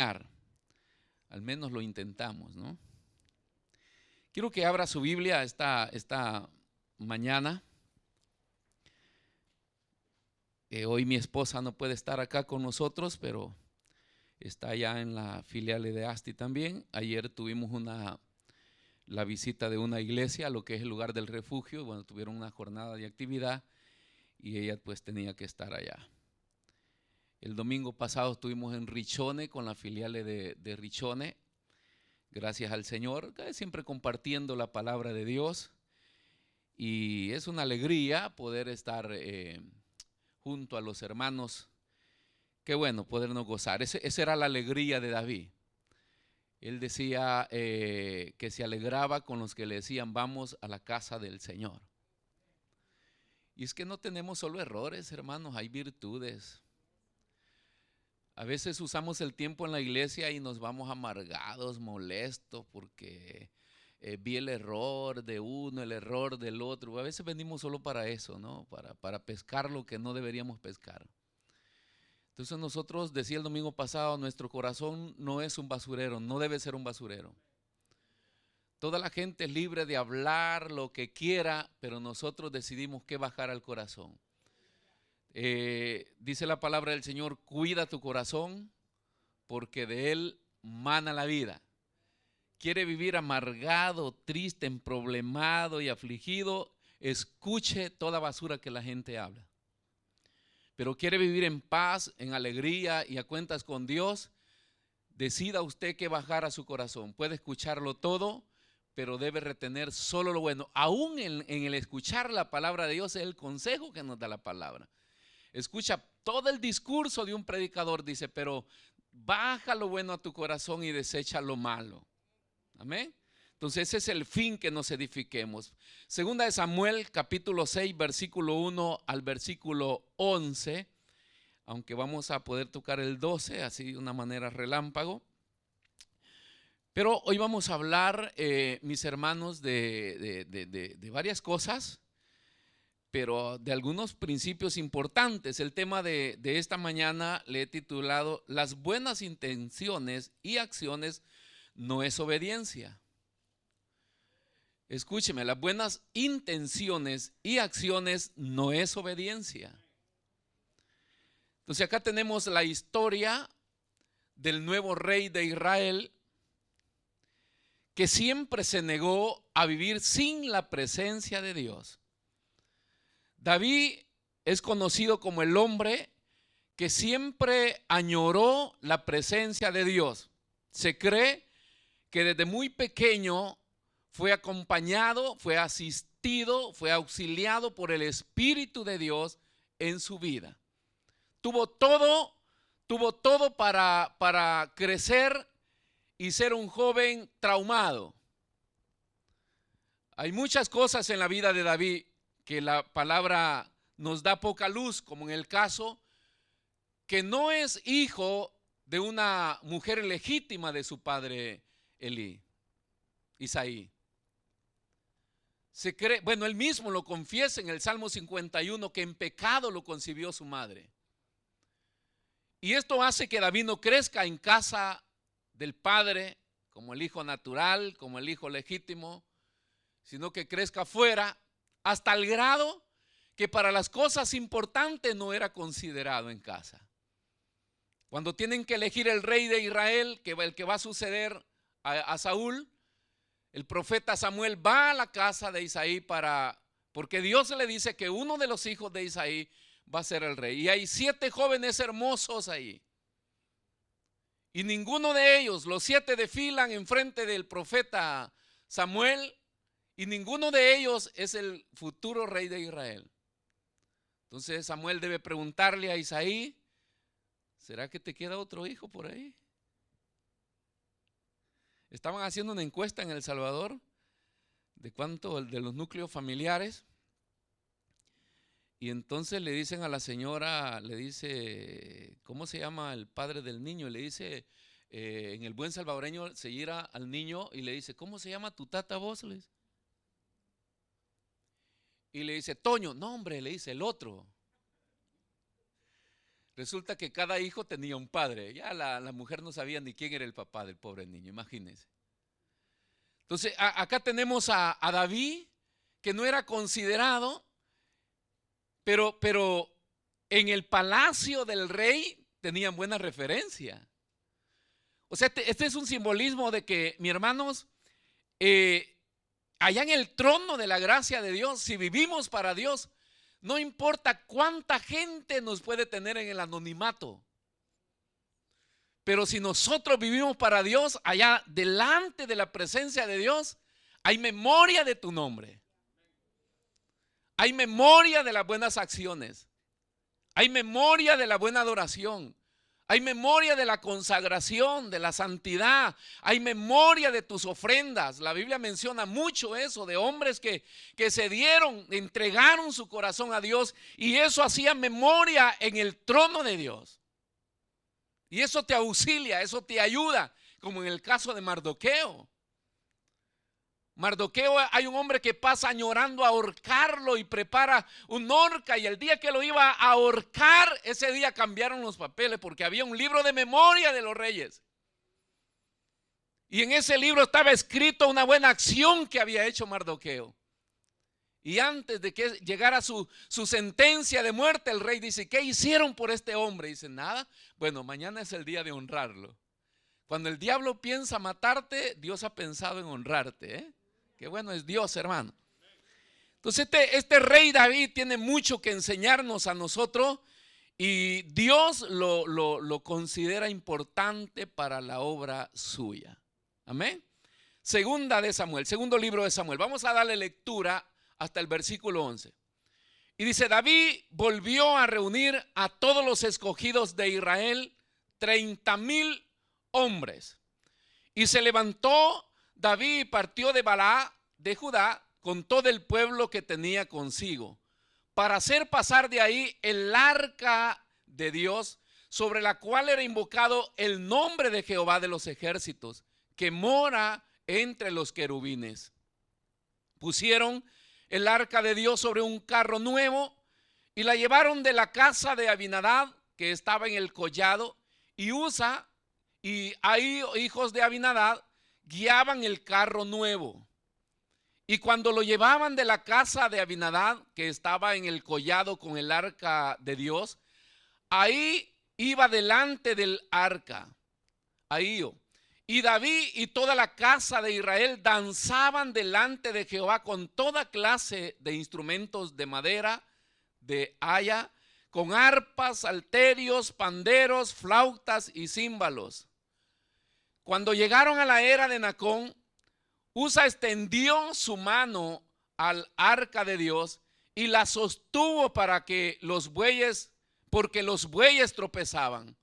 Al menos lo intentamos, ¿no? Quiero que abra su Biblia esta mañana. Hoy mi esposa no puede estar acá con nosotros, pero está allá en la filial de ASTI también. Ayer tuvimos la visita de una iglesia a lo que es el lugar del refugio. Bueno, tuvieron una jornada de actividad y ella pues tenía que estar allá. El domingo pasado estuvimos en Richone con la filial de Richone. Gracias al Señor, siempre compartiendo la palabra de Dios. Y es una alegría poder estar junto a los hermanos. Qué bueno podernos gozar. Esa era la alegría de David. Él decía que se alegraba con los que le decían vamos a la casa del Señor. Y es que no tenemos solo errores, hermanos, hay virtudes. A veces usamos el tiempo en la iglesia y nos vamos amargados, molestos, porque vi el error de uno, el error del otro. A veces venimos solo para eso, ¿no? Para pescar lo que no deberíamos pescar. Entonces nosotros, decía el domingo pasado, nuestro corazón no es un basurero, no debe ser un basurero. Toda la gente es libre de hablar lo que quiera, pero nosotros decidimos qué bajar al corazón. Dice la palabra del Señor, cuida tu corazón porque de él mana la vida. Quiere vivir amargado, triste, emproblemado y afligido, escuche toda basura que la gente habla. Pero quiere vivir en paz, en alegría y a cuentas con Dios, decida usted qué bajar a su corazón. Puede escucharlo todo, pero debe retener solo lo bueno. Aún en el escuchar la palabra de Dios es el consejo que nos da la palabra. Escucha todo el discurso de un predicador, dice, pero baja lo bueno a tu corazón y desecha lo malo. Amén. Entonces ese es el fin, que nos edifiquemos. Segunda de Samuel, capítulo 6, versículo 1 al versículo 11. Aunque vamos a poder tocar el 12, así de una manera relámpago. Pero hoy vamos a hablar, mis hermanos, de varias cosas, pero de algunos principios importantes. El tema de esta mañana le he titulado Las buenas intenciones y acciones no es obediencia. Escúcheme, las buenas intenciones y acciones no es obediencia. Entonces acá tenemos la historia del nuevo rey de Israel, que siempre se negó a vivir sin la presencia de Dios. David es conocido como el hombre que siempre añoró la presencia de Dios. Se cree que desde muy pequeño fue acompañado, fue asistido, fue auxiliado por el Espíritu de Dios en su vida. Tuvo todo para crecer y ser un joven traumado. Hay muchas cosas en la vida de David que la palabra nos da poca luz, como en el caso que no es hijo de una mujer legítima de su padre Isaí. Se cree, bueno, él mismo lo confiesa en el Salmo 51, que en pecado lo concibió su madre. Y esto hace que David no crezca en casa del padre como el hijo natural, como el hijo legítimo, sino que crezca fuera, hasta el grado que para las cosas importantes no era considerado en casa. Cuando tienen que elegir el rey de Israel, el que va a suceder a Saúl, el profeta Samuel va a la casa de Isaí porque Dios le dice que uno de los hijos de Isaí va a ser el rey. Y hay 7 jóvenes hermosos ahí. Y ninguno de ellos, los 7 desfilan enfrente del profeta Samuel, y ninguno de ellos es el futuro rey de Israel. Entonces Samuel debe preguntarle a Isaí, ¿será que te queda otro hijo por ahí? Estaban haciendo una encuesta en El Salvador de cuánto de los núcleos familiares. Y entonces le dicen a la señora, le dice, ¿cómo se llama el padre del niño? Y le dice, en el buen salvadoreño se gira al niño y le dice, ¿cómo se llama tu tata vos? Y le dice, Toño. No, hombre, le dice el otro. Resulta que cada hijo tenía un padre. Ya la mujer no sabía ni quién era el papá del pobre niño, imagínense. Entonces, acá tenemos a David, que no era considerado, pero en el palacio del rey tenían buena referencia. O sea, este es un simbolismo de que, mis hermanos, allá en el trono de la gracia de Dios, si vivimos para Dios, no importa cuánta gente nos puede tener en el anonimato, pero si nosotros vivimos para Dios, allá delante de la presencia de Dios, hay memoria de tu nombre. Hay memoria de las buenas acciones. Hay memoria de la buena adoración. Hay memoria de la consagración, de la santidad. Hay memoria de tus ofrendas. La Biblia menciona mucho eso, de hombres que se dieron, entregaron su corazón a Dios, y eso hacía memoria en el trono de Dios. Y eso te auxilia, eso te ayuda, como en el caso de Mardoqueo. Mardoqueo, hay un hombre que pasa añorando ahorcarlo y prepara un horca, y el día que lo iba a ahorcar, ese día cambiaron los papeles porque había un libro de memoria de los reyes. Y en ese libro estaba escrito una buena acción que había hecho Mardoqueo. Y antes de que llegara su sentencia de muerte, el rey dice: ¿qué hicieron por este hombre? Dice: nada. Bueno, mañana es el día de honrarlo. Cuando el diablo piensa matarte, Dios ha pensado en honrarte, ¿eh? Qué bueno es Dios, hermano. Entonces este rey David tiene mucho que enseñarnos a nosotros, y Dios lo considera importante para la obra suya. Amén. Segunda de Samuel, segundo libro de Samuel. Vamos a darle lectura hasta el versículo 11. Y dice: David volvió a reunir a todos los escogidos de Israel, 30,000 hombres. Y se levantó David y partió de Balaá de Judá con todo el pueblo que tenía consigo, para hacer pasar de ahí el arca de Dios, sobre la cual era invocado el nombre de Jehová de los ejércitos, que mora entre los querubines. Pusieron el arca de Dios sobre un carro nuevo y la llevaron de la casa de Abinadab, que estaba en el collado, y Usa y ahí hijos de Abinadab guiaban el carro nuevo. Y cuando lo llevaban de la casa de Abinadab, que estaba en el collado con el arca de Dios, ahí iba delante del arca, Ahío. Y David y toda la casa de Israel danzaban delante de Jehová con toda clase de instrumentos de madera, de haya, con arpas, salterios, panderos, flautas y címbalos. Cuando llegaron a la era de Nacón, Usa extendió su mano al arca de Dios y la sostuvo para que los bueyes, porque los bueyes tropezaban.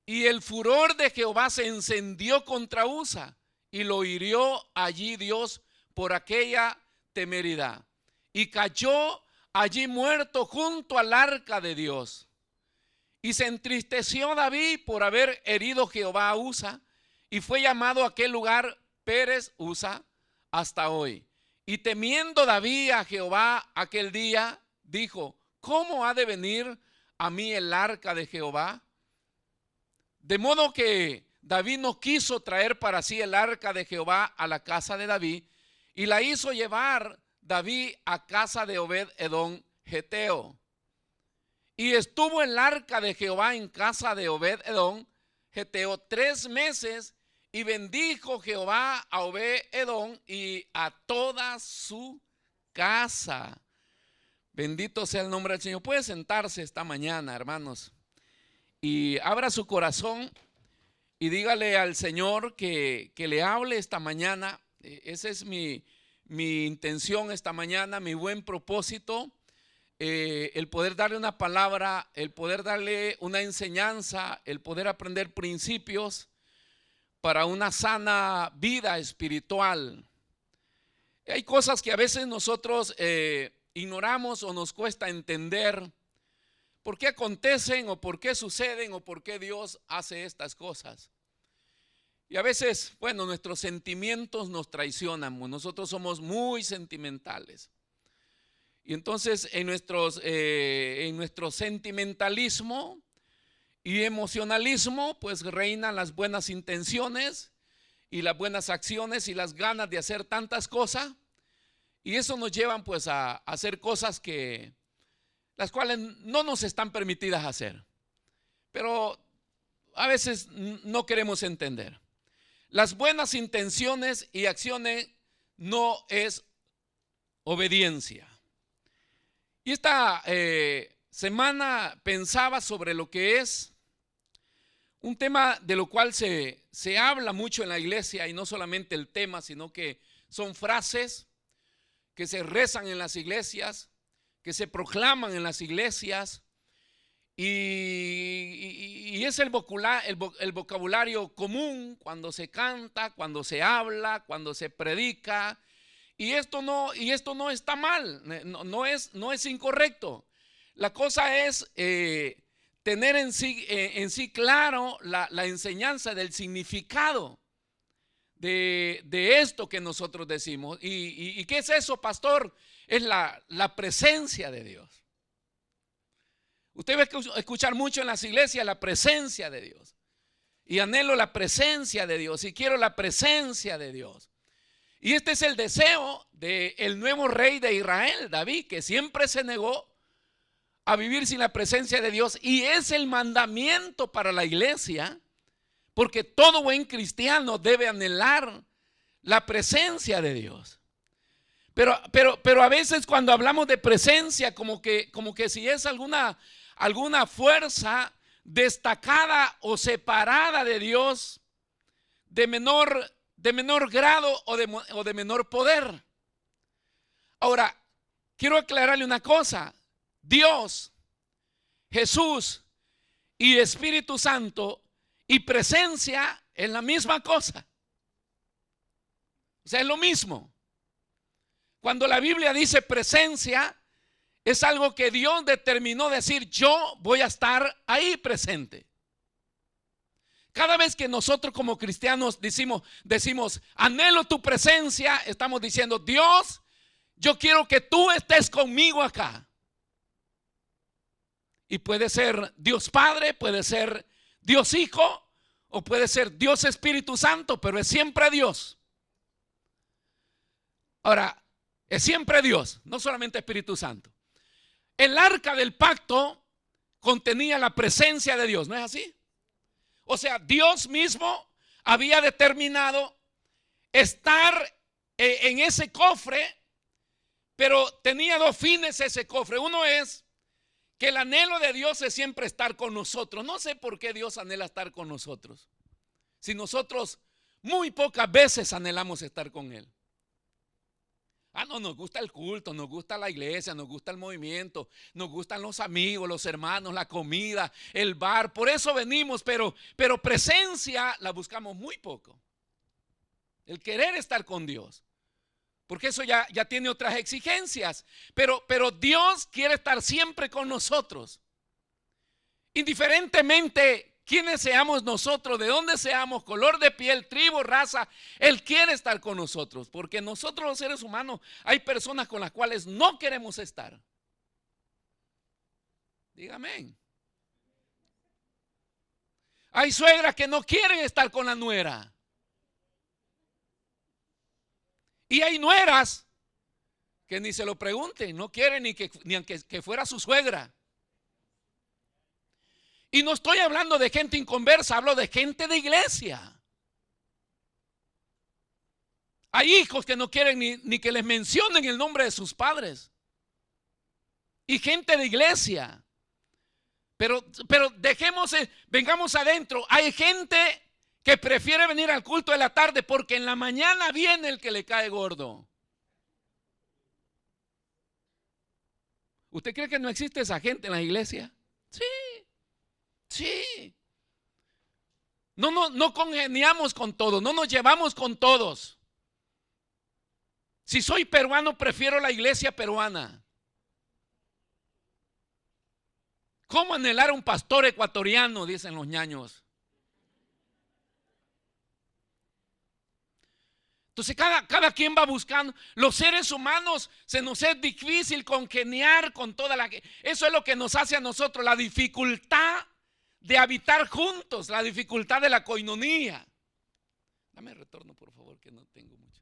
Y el furor de Jehová se encendió contra Usa, y lo hirió allí Dios por aquella temeridad, y cayó allí muerto junto al arca de Dios. Y se entristeció David por haber herido Jehová a Usa, y fue llamado aquel lugar Pérez Usa hasta hoy. Y temiendo David a Jehová aquel día, dijo: ¿cómo ha de venir a mí el arca de Jehová? De modo que David no quiso traer para sí el arca de Jehová a la casa de David, y la hizo llevar David a casa de Obed-edom geteo. Y estuvo el arca de Jehová en casa de Obed-edom geteo 3 meses, y bendijo Jehová a Obed-edom y a toda su casa. Bendito sea el nombre del Señor. Puede sentarse esta mañana, hermanos, y abra su corazón y dígale al Señor que le hable esta mañana. Esa es mi intención esta mañana, mi buen propósito. El poder darle una palabra, el poder darle una enseñanza, el poder aprender principios para una sana vida espiritual. Hay cosas que a veces nosotros ignoramos o nos cuesta entender por qué acontecen o por qué suceden o por qué Dios hace estas cosas. Y a veces, bueno, nuestros sentimientos nos traicionan. Nosotros somos muy sentimentales. Y entonces en nuestro sentimentalismo y emocionalismo, pues reinan las buenas intenciones y las buenas acciones y las ganas de hacer tantas cosas. Y eso nos llevan pues a hacer cosas las cuales no nos están permitidas hacer. Pero a veces no queremos entender. Las buenas intenciones y acciones no es obediencia. Y esta semana pensaba sobre lo que es un tema de lo cual se habla mucho en la iglesia, y no solamente el tema, sino que son frases que se rezan en las iglesias, que se proclaman en las iglesias, y es el vocabulario común cuando se canta, cuando se habla, cuando se predica. Y esto no está mal, no es incorrecto. La cosa es tener en sí claro la enseñanza del significado de esto que nosotros decimos. ¿Y qué es eso, pastor? Es la presencia de Dios. Usted va a escuchar mucho en las iglesias la presencia de Dios. Y anhelo la presencia de Dios y quiero la presencia de Dios. Y este es el deseo del nuevo rey de Israel, David, que siempre se negó a vivir sin la presencia de Dios. Y es el mandamiento para la iglesia, porque todo buen cristiano debe anhelar la presencia de Dios. Pero a veces cuando hablamos de presencia, como que si es alguna fuerza destacada o separada de Dios, de menor grado o de menor poder. Ahora, quiero aclararle una cosa. Dios, Jesús y Espíritu Santo y presencia es la misma cosa. O sea, es lo mismo. Cuando la Biblia dice presencia, es algo que Dios determinó decir: yo voy a estar ahí presente. Cada vez que nosotros como cristianos decimos anhelo tu presencia, estamos diciendo: Dios, yo quiero que tú estés conmigo acá. Y puede ser Dios Padre, puede ser Dios Hijo, o puede ser Dios Espíritu Santo, pero es siempre Dios. Ahora, es siempre Dios, no solamente Espíritu Santo. El arca del pacto contenía la presencia de Dios, ¿no es así? O sea, Dios mismo había determinado estar en ese cofre, pero tenía dos fines ese cofre. Uno es que el anhelo de Dios es siempre estar con nosotros. No sé por qué Dios anhela estar con nosotros, si nosotros muy pocas veces anhelamos estar con Él. No, nos gusta el culto, nos gusta la iglesia, nos gusta el movimiento, nos gustan los amigos, los hermanos, la comida, el bar. Por eso venimos, pero presencia la buscamos muy poco. El querer estar con Dios, porque eso ya tiene otras exigencias. Pero Dios quiere estar siempre con nosotros. Indiferentemente quiénes seamos nosotros, de dónde seamos, color de piel, tribu, raza, Él quiere estar con nosotros. Porque nosotros los seres humanos hay personas con las cuales no queremos estar. Dígame. Hay suegras que no quieren estar con la nuera. Y hay nueras que ni se lo pregunten, no quieren ni aunque fuera su suegra. Y no estoy hablando de gente inconversa, hablo de gente de iglesia. Hay hijos que no quieren ni que les mencionen el nombre de sus padres. Y gente de iglesia. Pero vengamos adentro. Hay gente que prefiere venir al culto de la tarde porque en la mañana viene el que le cae gordo. ¿Usted cree que no existe esa gente en la iglesia? Sí. Sí. No congeniamos con todos, no nos llevamos con todos. Si soy peruano, prefiero la iglesia peruana. ¿Cómo anhelar a un pastor ecuatoriano? Dicen los ñaños. Entonces cada quien va buscando. Los seres humanos se nos es difícil congeniar con toda la... Eso es lo que nos hace a nosotros la dificultad de habitar juntos, la dificultad de la coinonía. Dame retorno, por favor, que no tengo mucho.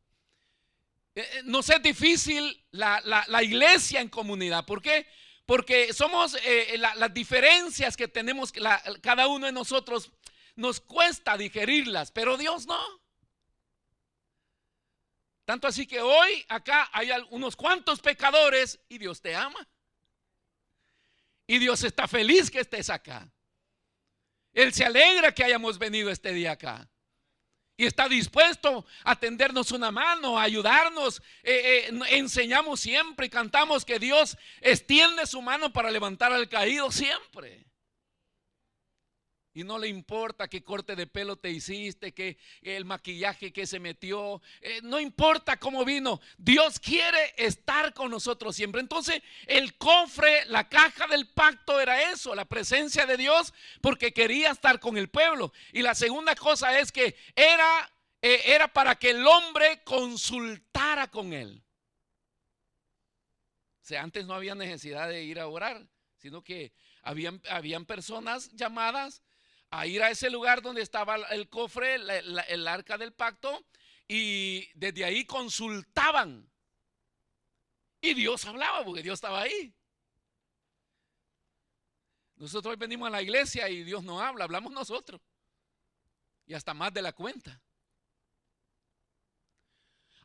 Nos es difícil la iglesia en comunidad. ¿Por qué? Porque somos las diferencias que tenemos, cada uno de nosotros nos cuesta digerirlas, pero Dios no. Tanto así que hoy acá hay unos cuantos pecadores y Dios te ama. Y Dios está feliz que estés acá. Él se alegra que hayamos venido este día acá. Y está dispuesto a tendernos una mano, a ayudarnos. Enseñamos siempre y cantamos que Dios extiende su mano para levantar al caído siempre. Y no le importa qué corte de pelo te hiciste, que el maquillaje que se metió, no importa cómo vino. Dios quiere estar con nosotros siempre. Entonces el cofre, la caja del pacto era eso, la presencia de Dios, porque quería estar con el pueblo. Y la segunda cosa es que era para que el hombre consultara con él. O sea, antes no había necesidad de ir a orar, sino que habían personas llamadas a ir a ese lugar donde estaba el cofre, el arca del pacto, y desde ahí consultaban. Y Dios hablaba porque Dios estaba ahí. Nosotros hoy venimos a la iglesia y Dios no habla, hablamos nosotros. Y hasta más de la cuenta.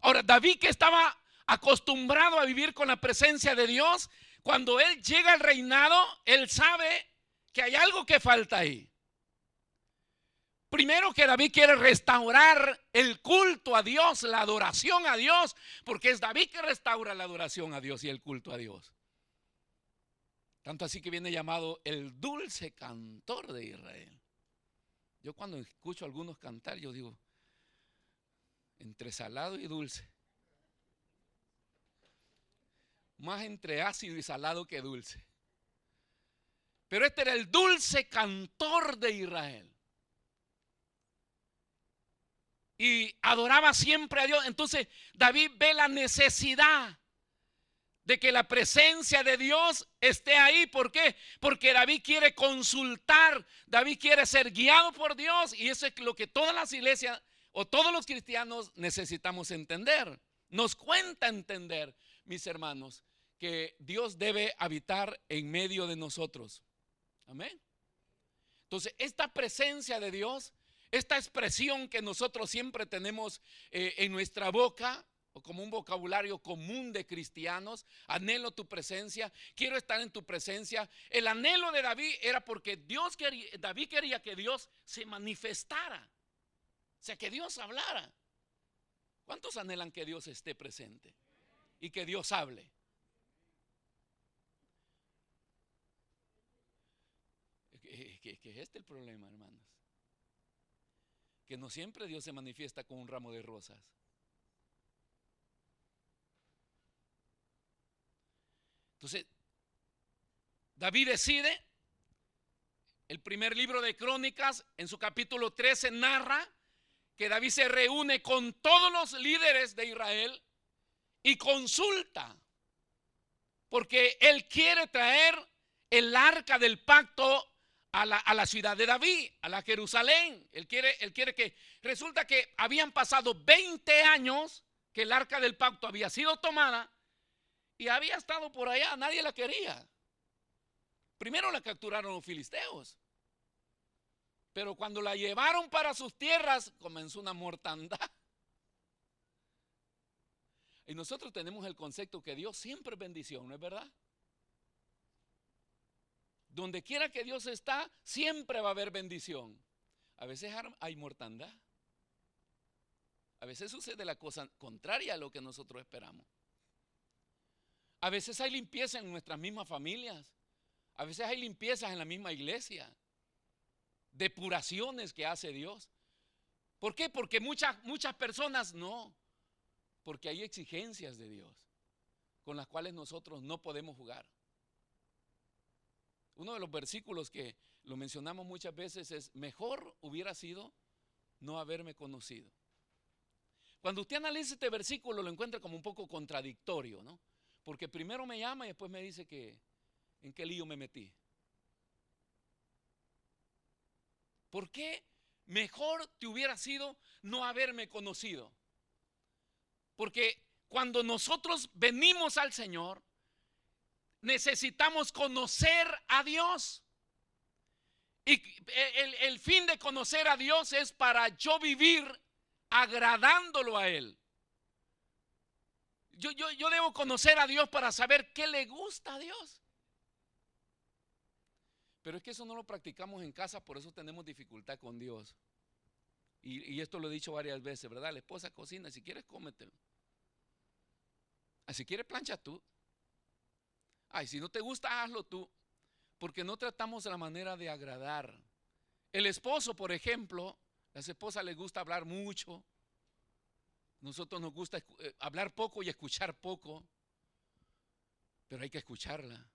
Ahora, David, que estaba acostumbrado a vivir con la presencia de Dios, cuando él llega al reinado, él sabe que hay algo que falta ahí. Primero, que David quiere restaurar el culto a Dios, la adoración a Dios, porque es David que restaura la adoración a Dios y el culto a Dios. Tanto así que viene llamado el dulce cantor de Israel. Yo cuando escucho a algunos cantar, yo digo, entre salado y dulce. Más entre ácido y salado que dulce. Pero este era el dulce cantor de Israel. Y adoraba siempre a Dios. Entonces David ve la necesidad de que la presencia de Dios esté ahí. ¿Por qué? Porque David quiere consultar, David quiere ser guiado por Dios. Y eso es lo que todas las iglesias o todos los cristianos necesitamos entender. Nos cuenta entender, mis hermanos, que Dios debe habitar en medio de nosotros. Amén. Entonces esta presencia de Dios, esta expresión que nosotros siempre tenemos en nuestra boca, o como un vocabulario común de cristianos, anhelo tu presencia, quiero estar en tu presencia. El anhelo de David era porque David quería que Dios se manifestara, o sea, que Dios hablara. ¿Cuántos anhelan que Dios esté presente y que Dios hable? Que es este el problema, hermanos, que no siempre Dios se manifiesta con un ramo de rosas. Entonces David decide, el primer libro de Crónicas en su capítulo 13 narra que David se reúne con todos los líderes de Israel y consulta, porque él quiere traer el arca del pacto a la ciudad de David, a la Jerusalén. Él quiere que, resulta que habían pasado 20 años que el arca del pacto había sido tomada y había estado por allá, nadie la quería. Primero la capturaron los filisteos, pero cuando la llevaron para sus tierras comenzó una mortandad. Y nosotros tenemos el concepto que Dios siempre es bendición, ¿no es verdad? Donde quiera que Dios está, siempre va a haber bendición. A veces hay mortandad. A veces sucede la cosa contraria a lo que nosotros esperamos. A veces hay limpieza en nuestras mismas familias. A veces hay limpiezas en la misma iglesia. Depuraciones que hace Dios. ¿Por qué? Porque muchas personas no. Porque hay exigencias de Dios con las cuales nosotros no podemos jugar. Uno de los versículos que lo mencionamos muchas veces es: mejor hubiera sido no haberme conocido. Cuando usted analiza este versículo lo encuentra como un poco contradictorio, ¿no? Porque primero me llama y después me dice que en qué lío me metí. ¿Por qué mejor te hubiera sido no haberme conocido? Porque cuando nosotros venimos al Señor, necesitamos conocer a Dios. Y el fin de conocer a Dios es para yo vivir agradándolo a Él. Yo debo conocer a Dios para saber qué le gusta a Dios. Pero es que eso no lo practicamos en casa, por eso tenemos dificultad con Dios. Y esto lo he dicho varias veces, ¿verdad? La esposa cocina, si quieres cómetelo. Si quieres plancha tú. Ay, si no te gusta, hazlo tú. Porque no tratamos la manera de agradar. El esposo, por ejemplo, a las esposas les gusta hablar mucho. Nosotros nos gusta hablar poco y escuchar poco. Pero hay que escucharla.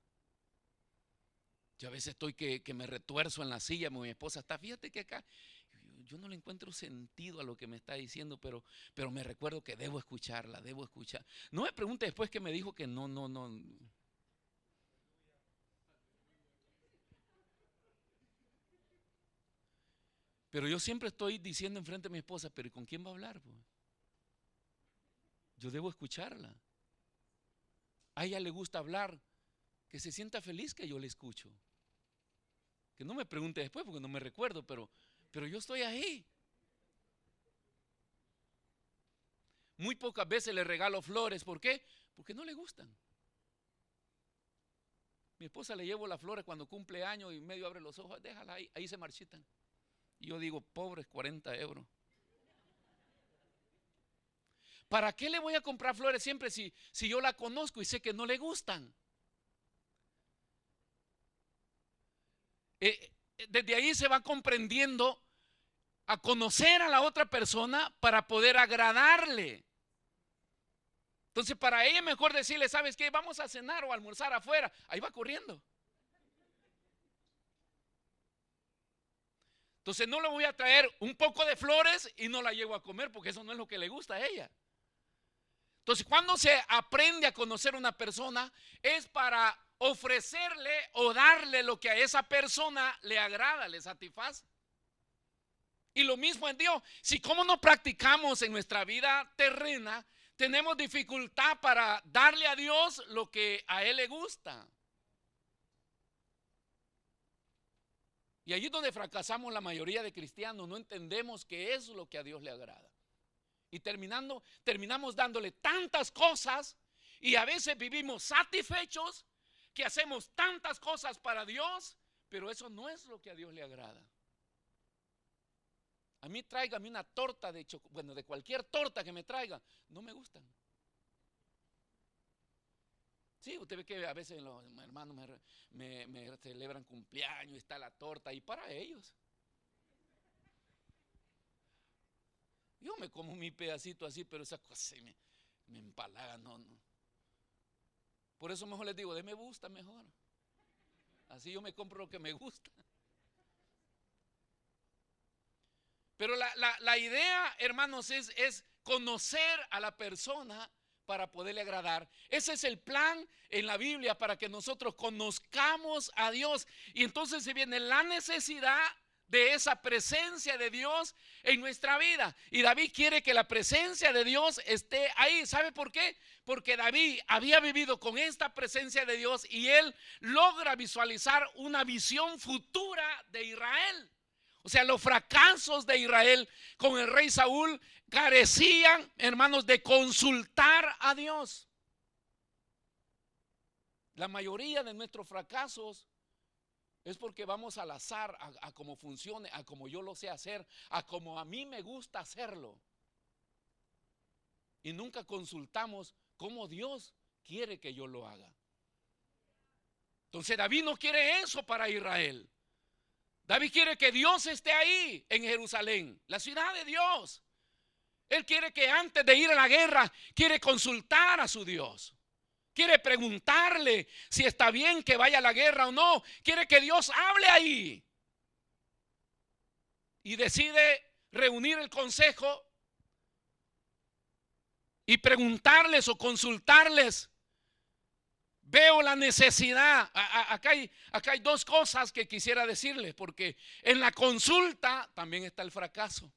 Yo a veces estoy que me retuerzo en la silla, mi esposa está, fíjate que acá, yo no le encuentro sentido a lo que me está diciendo, pero me recuerdo que debo escucharla, debo escuchar. No me pregunte después que me dijo que no. Pero yo siempre estoy diciendo enfrente de mi esposa, pero ¿y con quién va a hablar? Pues? Yo debo escucharla. A ella le gusta hablar, que se sienta feliz que yo le escucho. Que no me pregunte después porque no me recuerdo, pero yo estoy ahí. Muy pocas veces le regalo flores. ¿Por qué? Porque no le gustan. Mi esposa le llevo las flores cuando cumple años y medio abre los ojos, déjala ahí se marchitan. Y yo digo, pobres 40 euros. ¿Para qué le voy a comprar flores siempre si yo la conozco y sé que no le gustan? Desde ahí se va comprendiendo a conocer a la otra persona para poder agradarle. Entonces para ella es mejor decirle, ¿sabes qué? Vamos a cenar o a almorzar afuera. Ahí va corriendo. Entonces no le voy a traer un poco de flores y no la llevo a comer porque eso no es lo que le gusta a ella. Entonces cuando se aprende a conocer a una persona es para ofrecerle o darle lo que a esa persona le agrada, le satisface. Y lo mismo en Dios. Si como no practicamos en nuestra vida terrena, tenemos dificultad para darle a Dios lo que a Él le gusta. Y allí es donde fracasamos la mayoría de cristianos. No entendemos qué es lo que a Dios le agrada. Y terminamos dándole tantas cosas y a veces vivimos satisfechos que hacemos tantas cosas para Dios, pero eso no es lo que a Dios le agrada. A mí tráigame una torta de cualquier torta que me traiga, no me gustan. Sí, usted ve que a veces los hermanos me celebran cumpleaños y está la torta y para ellos. Yo me como mi pedacito así, pero esa cosa me empalaga, no. Por eso mejor les digo, me gusta mejor. Así yo me compro lo que me gusta. Pero la idea, hermanos, es conocer a la persona para poderle agradar. Ese es el plan en la Biblia para que nosotros conozcamos a Dios. Y entonces se viene la necesidad de esa presencia de Dios en nuestra vida. Y David quiere que la presencia de Dios esté ahí. ¿Sabe por qué? Porque David había vivido con esta presencia de Dios y él logra visualizar una visión futura de Israel. O sea, los fracasos de Israel con el rey Saúl carecían, hermanos, de consultar a Dios. La mayoría de nuestros fracasos es porque vamos al azar, a cómo funcione, a cómo yo lo sé hacer, a cómo a mí me gusta hacerlo. Y nunca consultamos cómo Dios quiere que yo lo haga. Entonces David no quiere eso para Israel. David quiere que Dios esté ahí en Jerusalén, la ciudad de Dios. Él quiere que antes de ir a la guerra, quiere consultar a su Dios. Quiere preguntarle si está bien que vaya a la guerra o no. Quiere que Dios hable ahí. Y decide reunir el consejo y preguntarles o consultarles. Veo la necesidad. Acá hay dos cosas que quisiera decirles, porque en la consulta también está el fracaso.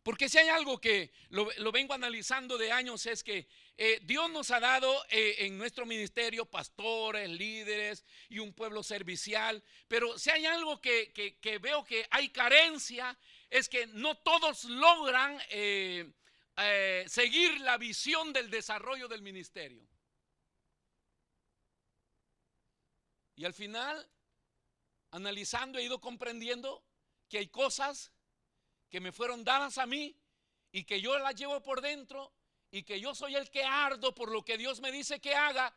Porque si hay algo que lo vengo analizando de años, es que Dios nos ha dado en nuestro ministerio pastores, líderes y un pueblo servicial. Pero si hay algo que veo que hay carencia, es que no todos logran seguir la visión del desarrollo del ministerio. Y al final, analizando, he ido comprendiendo que hay cosas que me fueron dadas a mí y que yo las llevo por dentro y que yo soy el que ardo por lo que Dios me dice que haga,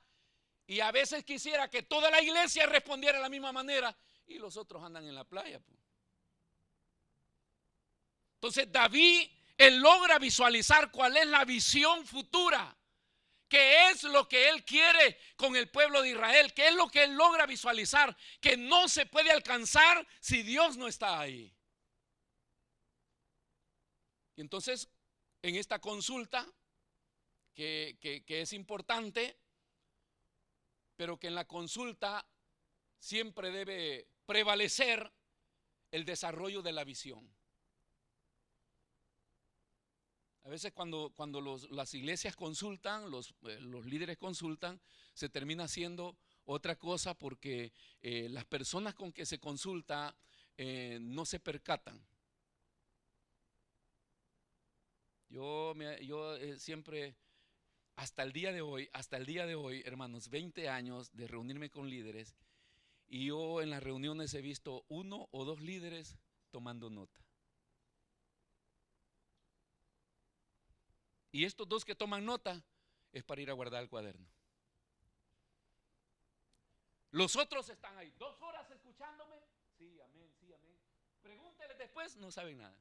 y a veces quisiera que toda la iglesia respondiera de la misma manera y los otros andan en la playa. Entonces David, él logra visualizar cuál es la visión futura, qué es lo que él quiere con el pueblo de Israel, qué es lo que él logra visualizar, que no se puede alcanzar si Dios no está ahí. Y entonces, en esta consulta, que es importante, pero que en la consulta siempre debe prevalecer el desarrollo de la visión. A veces cuando las iglesias consultan, los líderes consultan, se termina haciendo otra cosa, porque las personas con que se consulta no se percatan. Yo siempre, hasta el día de hoy, hermanos, 20 años de reunirme con líderes, y yo en las reuniones he visto 1 o 2 líderes tomando nota. Y estos 2 que toman nota es para ir a guardar el cuaderno. Los otros están ahí 2 horas escuchándome. Sí, amén, sí, amén. Pregúnteles después, no saben nada.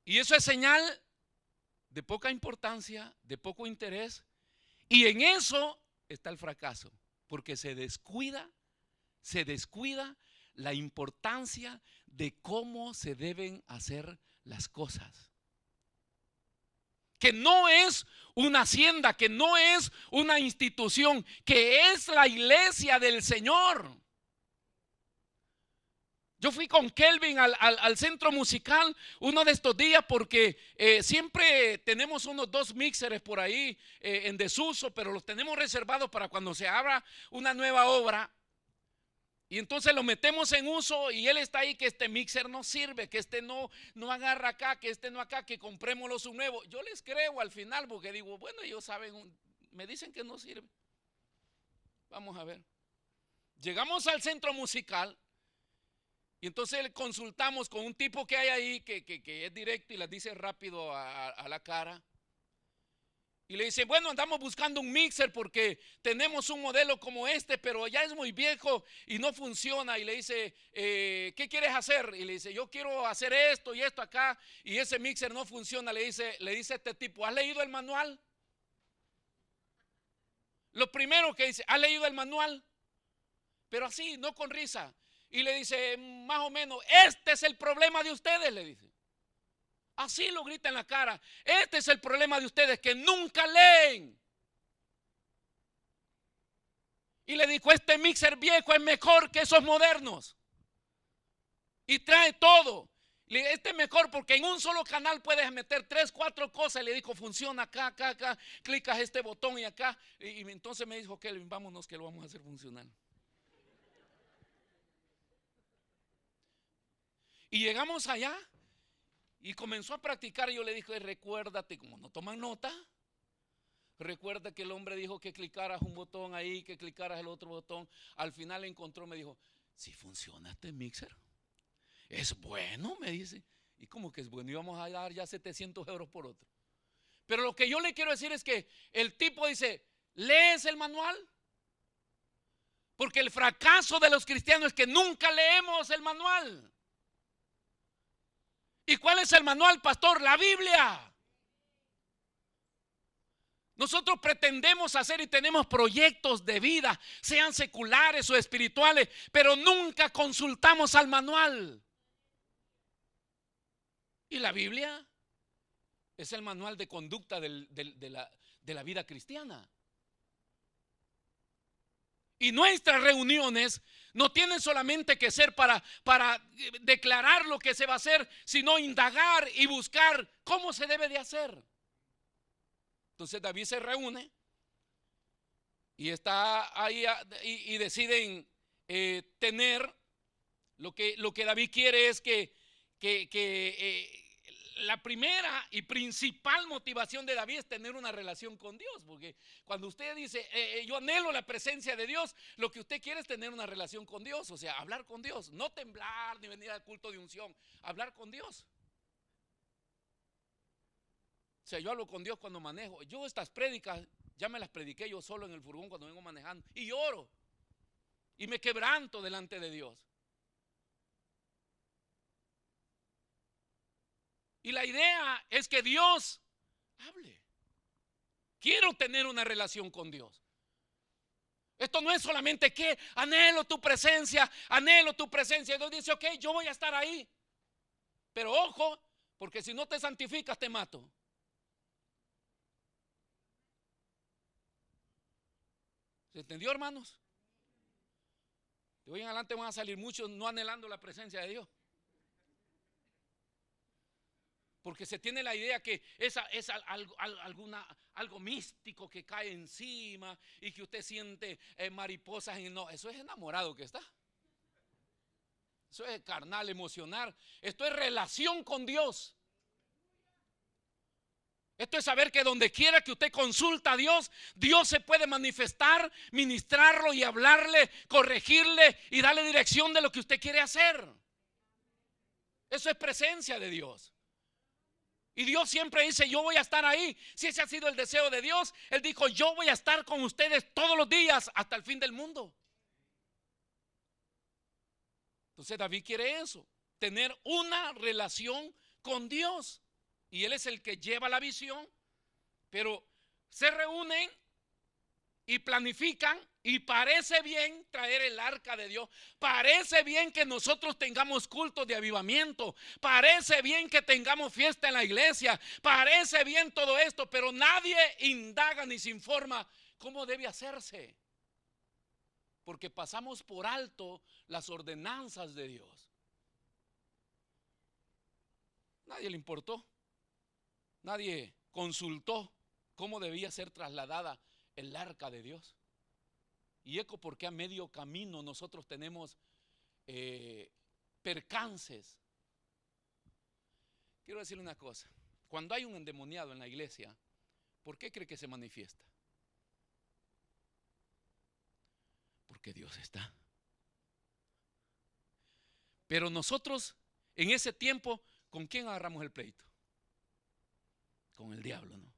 Y eso es señal de poca importancia, de poco interés. Y en eso está el fracaso, porque se descuida la importancia de cómo se deben hacer las cosas. Que no es una hacienda, que no es una institución, que es la iglesia del Señor. Yo fui con Kelvin al centro musical uno de estos días, porque siempre tenemos unos 2 mixeres por ahí en desuso, pero los tenemos reservados para cuando se abra una nueva obra. Y entonces lo metemos en uso, y él está ahí, que este mixer no sirve, que este no agarra acá, que este no acá, que comprémoslo un nuevo. Yo les creo al final, porque digo, bueno, ellos saben, me dicen que no sirve. Vamos a ver. Llegamos al centro musical. Y entonces consultamos con un tipo que hay ahí, que es directo y las dice rápido a la cara. Y le dice, bueno, andamos buscando un mixer porque tenemos un modelo como este, pero ya es muy viejo y no funciona. Y le dice, ¿qué quieres hacer? Y le dice, yo quiero hacer esto y esto acá, y ese mixer no funciona. Le dice este tipo, ¿has leído el manual? Lo primero que dice, ¿has leído el manual? Pero así, no con risa. Y le dice, más o menos, este es el problema de ustedes, le dice. Así lo grita en la cara. Este es el problema de ustedes, que nunca leen. Y le dijo, este mixer viejo es mejor que esos modernos. Y trae todo. Este es mejor porque en un solo canal puedes meter 3, 4 cosas. Y le dijo, funciona acá, acá, acá. Clicas este botón y acá. Y entonces me dijo, Kelvin, vámonos que lo vamos a hacer funcionar. Y llegamos allá y comenzó a practicar. Y yo le dije, recuérdate, como no toman nota, recuerda que el hombre dijo que clicaras un botón ahí, que clicaras el otro botón. Al final encontró, me dijo, si funciona este mixer, es bueno, me dice. Y como que es bueno, íbamos a dar ya 700 euros por otro. Pero lo que yo le quiero decir es que el tipo dice, ¿lees el manual? Porque el fracaso de los cristianos es que nunca leemos el manual. ¿Y cuál es el manual, pastor? La Biblia. Nosotros pretendemos hacer y tenemos proyectos de vida, sean seculares o espirituales, pero nunca consultamos al manual. Y la Biblia es el manual de conducta de la vida cristiana. Y nuestras reuniones no tienen solamente que ser para declarar lo que se va a hacer, sino indagar y buscar cómo se debe de hacer. Entonces David se reúne y está ahí y deciden tener lo que David quiere es que la primera y principal motivación de David es tener una relación con Dios, porque cuando usted dice yo anhelo la presencia de Dios, lo que usted quiere es tener una relación con Dios, o sea, hablar con Dios, no temblar ni venir al culto de unción, hablar con Dios. O sea, yo hablo con Dios cuando manejo. Yo estas prédicas ya me las prediqué yo solo en el furgón cuando vengo manejando y lloro y me quebranto delante de Dios. Y la idea es que Dios hable. Quiero tener una relación con Dios. Esto no es solamente que anhelo tu presencia, anhelo tu presencia. Y Dios dice, ok, yo voy a estar ahí. Pero ojo, porque si no te santificas te mato. ¿Se entendió, hermanos? De hoy en adelante van a salir muchos no anhelando la presencia de Dios. Porque se tiene la idea que es algo místico que cae encima y que usted siente mariposas. No, eso es enamorado que está. Eso es carnal, emocional. Esto es relación con Dios. Esto es saber que donde quiera que usted consulta a Dios, Dios se puede manifestar, ministrarlo y hablarle, corregirle y darle dirección de lo que usted quiere hacer. Eso es presencia de Dios. Y Dios siempre dice, yo voy a estar ahí. Si ese ha sido el deseo de Dios, Él dijo, yo voy a estar con ustedes todos los días hasta el fin del mundo. Entonces David quiere eso, tener una relación con Dios. Y Él es el que lleva la visión, pero se reúnen y planifican. Y parece bien traer el arca de Dios. Parece bien que nosotros tengamos cultos de avivamiento. Parece bien que tengamos fiesta en la iglesia. Parece bien todo esto, pero nadie indaga ni se informa cómo debe hacerse. Porque pasamos por alto las ordenanzas de Dios. Nadie le importó. Nadie consultó cómo debía ser trasladada el arca de Dios. Y eco porque a medio camino nosotros tenemos percances. Quiero decirle una cosa. Cuando hay un endemoniado en la iglesia, ¿por qué cree que se manifiesta? Porque Dios está. Pero nosotros en ese tiempo, ¿con quién agarramos el pleito? Con el diablo, ¿no?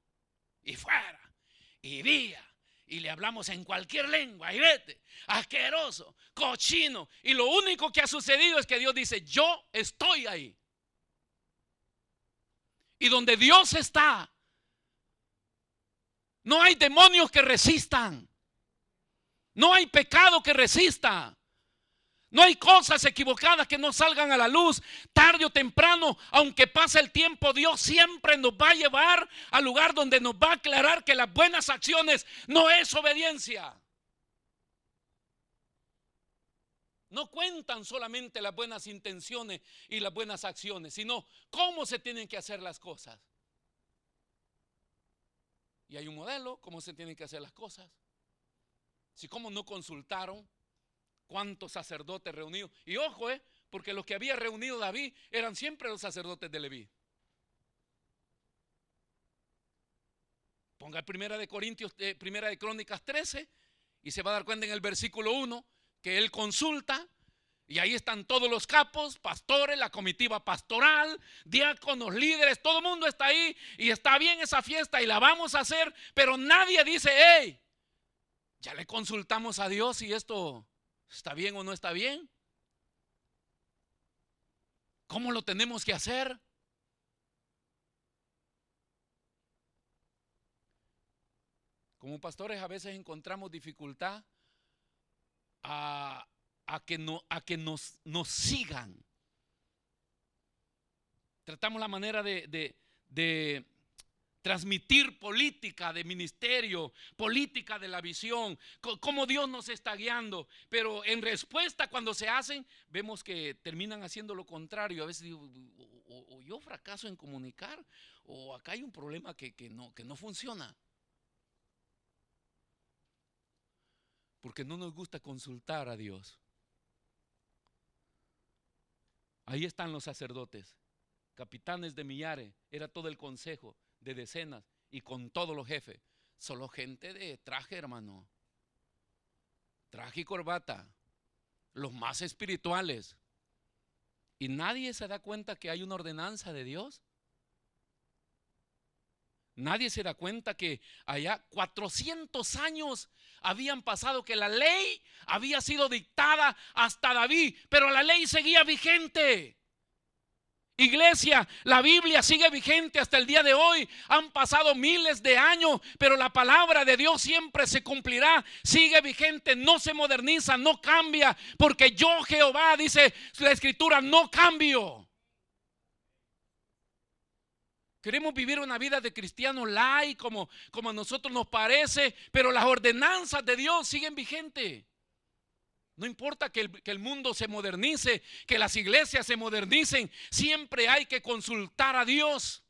Y fuera, y vía. Y le hablamos en cualquier lengua y vete, asqueroso, cochino. Y lo único que ha sucedido es que Dios dice, yo estoy ahí. Y donde Dios está, no hay demonios que resistan. No hay pecado que resista. No hay cosas equivocadas que no salgan a la luz. Tarde o temprano, aunque pase el tiempo, Dios siempre nos va a llevar al lugar donde nos va a aclarar que las buenas acciones no es obediencia. No cuentan solamente las buenas intenciones y las buenas acciones, sino cómo se tienen que hacer las cosas. Y hay un modelo, cómo se tienen que hacer las cosas. Si cómo no consultaron cuántos sacerdotes reunidos. Y ojo, porque los que había reunido David eran siempre los sacerdotes de Leví. Ponga primera de Crónicas 13 y se va a dar cuenta en el versículo 1 que él consulta y ahí están todos los capos, pastores, la comitiva pastoral, diáconos, líderes, todo el mundo está ahí y está bien esa fiesta y la vamos a hacer, pero nadie dice, hey, ya le consultamos a Dios si esto ¿está bien o no está bien? ¿Cómo lo tenemos que hacer? Como pastores a veces encontramos dificultad a que nos sigan. Tratamos la manera de transmitir política de ministerio, política de la visión, cómo Dios nos está guiando. Pero en respuesta, cuando se hacen, vemos que terminan haciendo lo contrario. A veces digo, o yo fracaso en comunicar, o acá hay un problema que no funciona. Porque no nos gusta consultar a Dios. Ahí están los sacerdotes, capitanes de millares, era todo el consejo de decenas y con todos los jefes. Solo gente de traje, hermano, traje y corbata, los más espirituales. Y nadie se da cuenta que hay una ordenanza de Dios. Nadie se da cuenta que allá 400 años habían pasado, que la ley había sido dictada hasta David, pero la ley seguía vigente. Iglesia, la Biblia sigue vigente hasta el día de hoy. Han pasado miles de años, pero la palabra de Dios siempre se cumplirá. Sigue vigente, no se moderniza, no cambia, porque yo, Jehová, dice la Escritura, no cambio. Queremos vivir una vida de cristiano light, como a nosotros nos parece, pero las ordenanzas de Dios siguen vigentes. No importa que el mundo se modernice, que las iglesias se modernicen, siempre hay que consultar a Dios.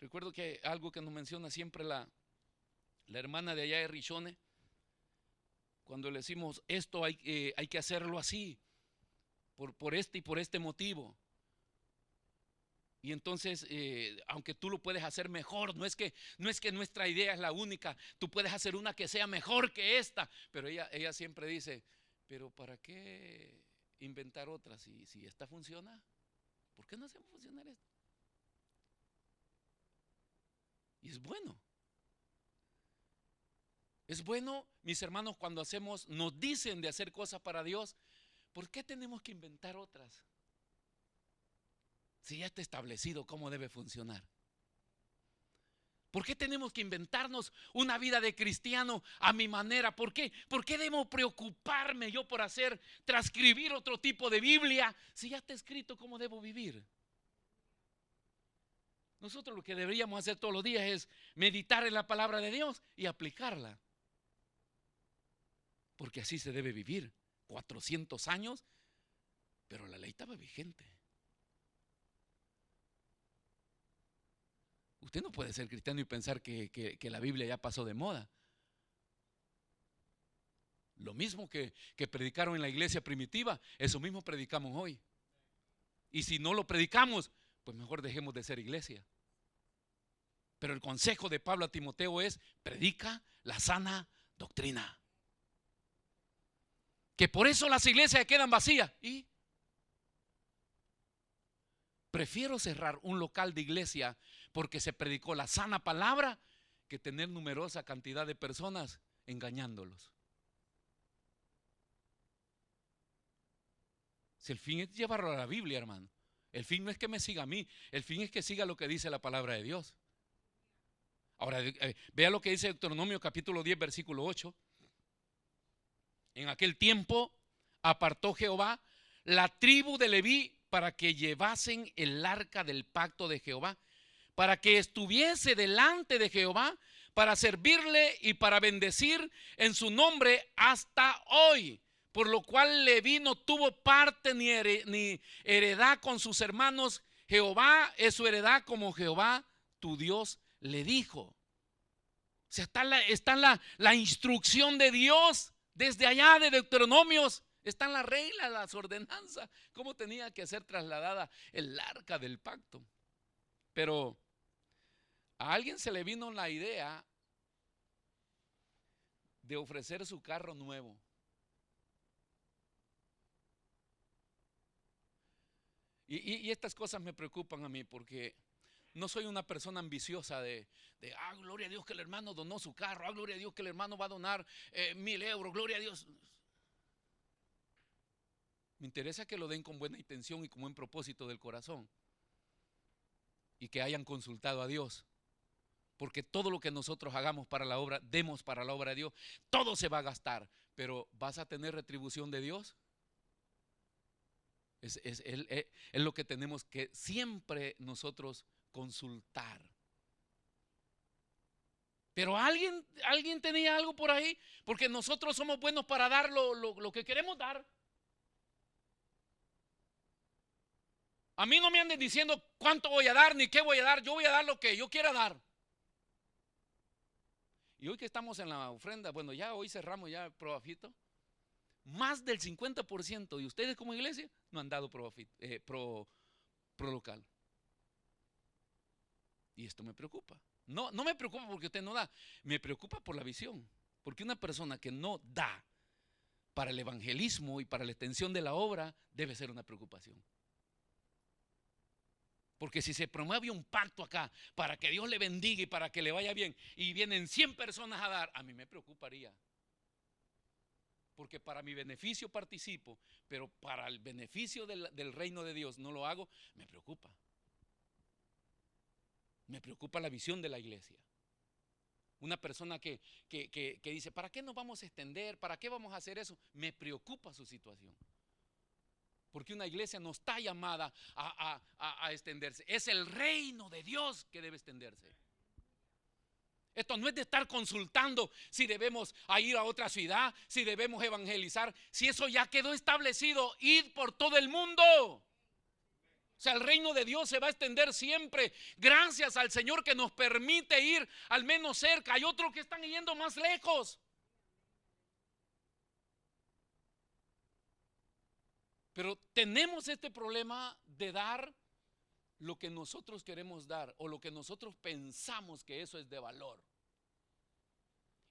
Recuerdo que algo que nos menciona siempre la hermana de allá de Richone, cuando le decimos esto hay que hacerlo así, por este y por este motivo. Y entonces, aunque tú lo puedes hacer mejor, no es que nuestra idea es la única, tú puedes hacer una que sea mejor que esta, pero ella siempre dice, pero ¿para qué inventar otra? Si esta funciona, ¿por qué no hacemos funcionar esto? Y es bueno. Es bueno, mis hermanos, cuando nos dicen de hacer cosas para Dios, ¿por qué tenemos que inventar otras? Si ya está establecido cómo debe funcionar. ¿Por qué tenemos que inventarnos una vida de cristiano a mi manera? ¿Por qué debo preocuparme yo por transcribir otro tipo de Biblia si ya está escrito cómo debo vivir? Nosotros lo que deberíamos hacer todos los días es meditar en la palabra de Dios y aplicarla. Porque así se debe vivir. 400 años, pero la ley estaba vigente. Usted no puede ser cristiano y pensar que la Biblia ya pasó de moda. Lo mismo que predicaron en la iglesia primitiva, eso mismo predicamos hoy. Y si no lo predicamos, pues mejor dejemos de ser iglesia. Pero el consejo de Pablo a Timoteo es: predica la sana doctrina. Que por eso las iglesias quedan vacías. Y prefiero cerrar un local de iglesia porque se predicó la sana palabra que tener numerosa cantidad de personas engañándolos. Si el fin es llevarlo a la Biblia, hermano, el fin no es que me siga a mí, el fin es que siga lo que dice la palabra de Dios. Ahora, vea lo que dice Deuteronomio capítulo 10, versículo 8. En aquel tiempo apartó Jehová la tribu de Leví para que llevasen el arca del pacto de Jehová, para que estuviese delante de Jehová, para servirle y para bendecir en su nombre hasta hoy. Por lo cual Leví no tuvo parte ni heredad con sus hermanos. Jehová es su heredad, como Jehová tu Dios le dijo. O sea, está la instrucción de Dios desde allá de Deuteronomios. Están las reglas, las ordenanzas, cómo tenía que ser trasladada el arca del pacto. Pero a alguien se le vino la idea de ofrecer su carro nuevo. Y estas cosas me preocupan a mí porque no soy una persona ambiciosa de gloria a Dios que el hermano donó su carro, gloria a Dios que el hermano va a donar 1,000 euros, gloria a Dios. Me interesa que lo den con buena intención y con buen propósito del corazón y que hayan consultado a Dios, porque todo lo que nosotros hagamos para la obra, demos para la obra de Dios, todo se va a gastar, pero ¿vas a tener retribución de Dios? Es lo que tenemos que siempre nosotros consultar. Pero alguien tenía algo por ahí, porque nosotros somos buenos para dar lo que queremos dar. A mí no me anden diciendo cuánto voy a dar ni qué voy a dar. Yo voy a dar lo que yo quiera dar. Y hoy que estamos en la ofrenda, bueno, ya hoy cerramos ya el Provafito. Más del 50% de ustedes como iglesia no han dado pro local. Y esto me preocupa. No me preocupa porque usted no da, me preocupa por la visión. Porque una persona que no da para el evangelismo y para la extensión de la obra debe ser una preocupación. Porque si se promueve un pacto acá para que Dios le bendiga y para que le vaya bien y vienen 100 personas a dar, a mí me preocuparía. Porque para mi beneficio participo, pero para el beneficio del reino de Dios no lo hago, me preocupa. Me preocupa la visión de la iglesia. Una persona que dice, ¿para qué nos vamos a extender? ¿Para qué vamos a hacer eso? Me preocupa su situación. Porque una iglesia no está llamada a extenderse. Es el reino de Dios que debe extenderse. Esto no es de estar consultando si debemos ir a otra ciudad, si debemos evangelizar. Si eso ya quedó establecido, id por todo el mundo. O sea, el reino de Dios se va a extender siempre. Gracias al Señor que nos permite ir al menos cerca. Hay otros que están yendo más lejos. Pero tenemos este problema de dar lo que nosotros queremos dar o lo que nosotros pensamos que eso es de valor.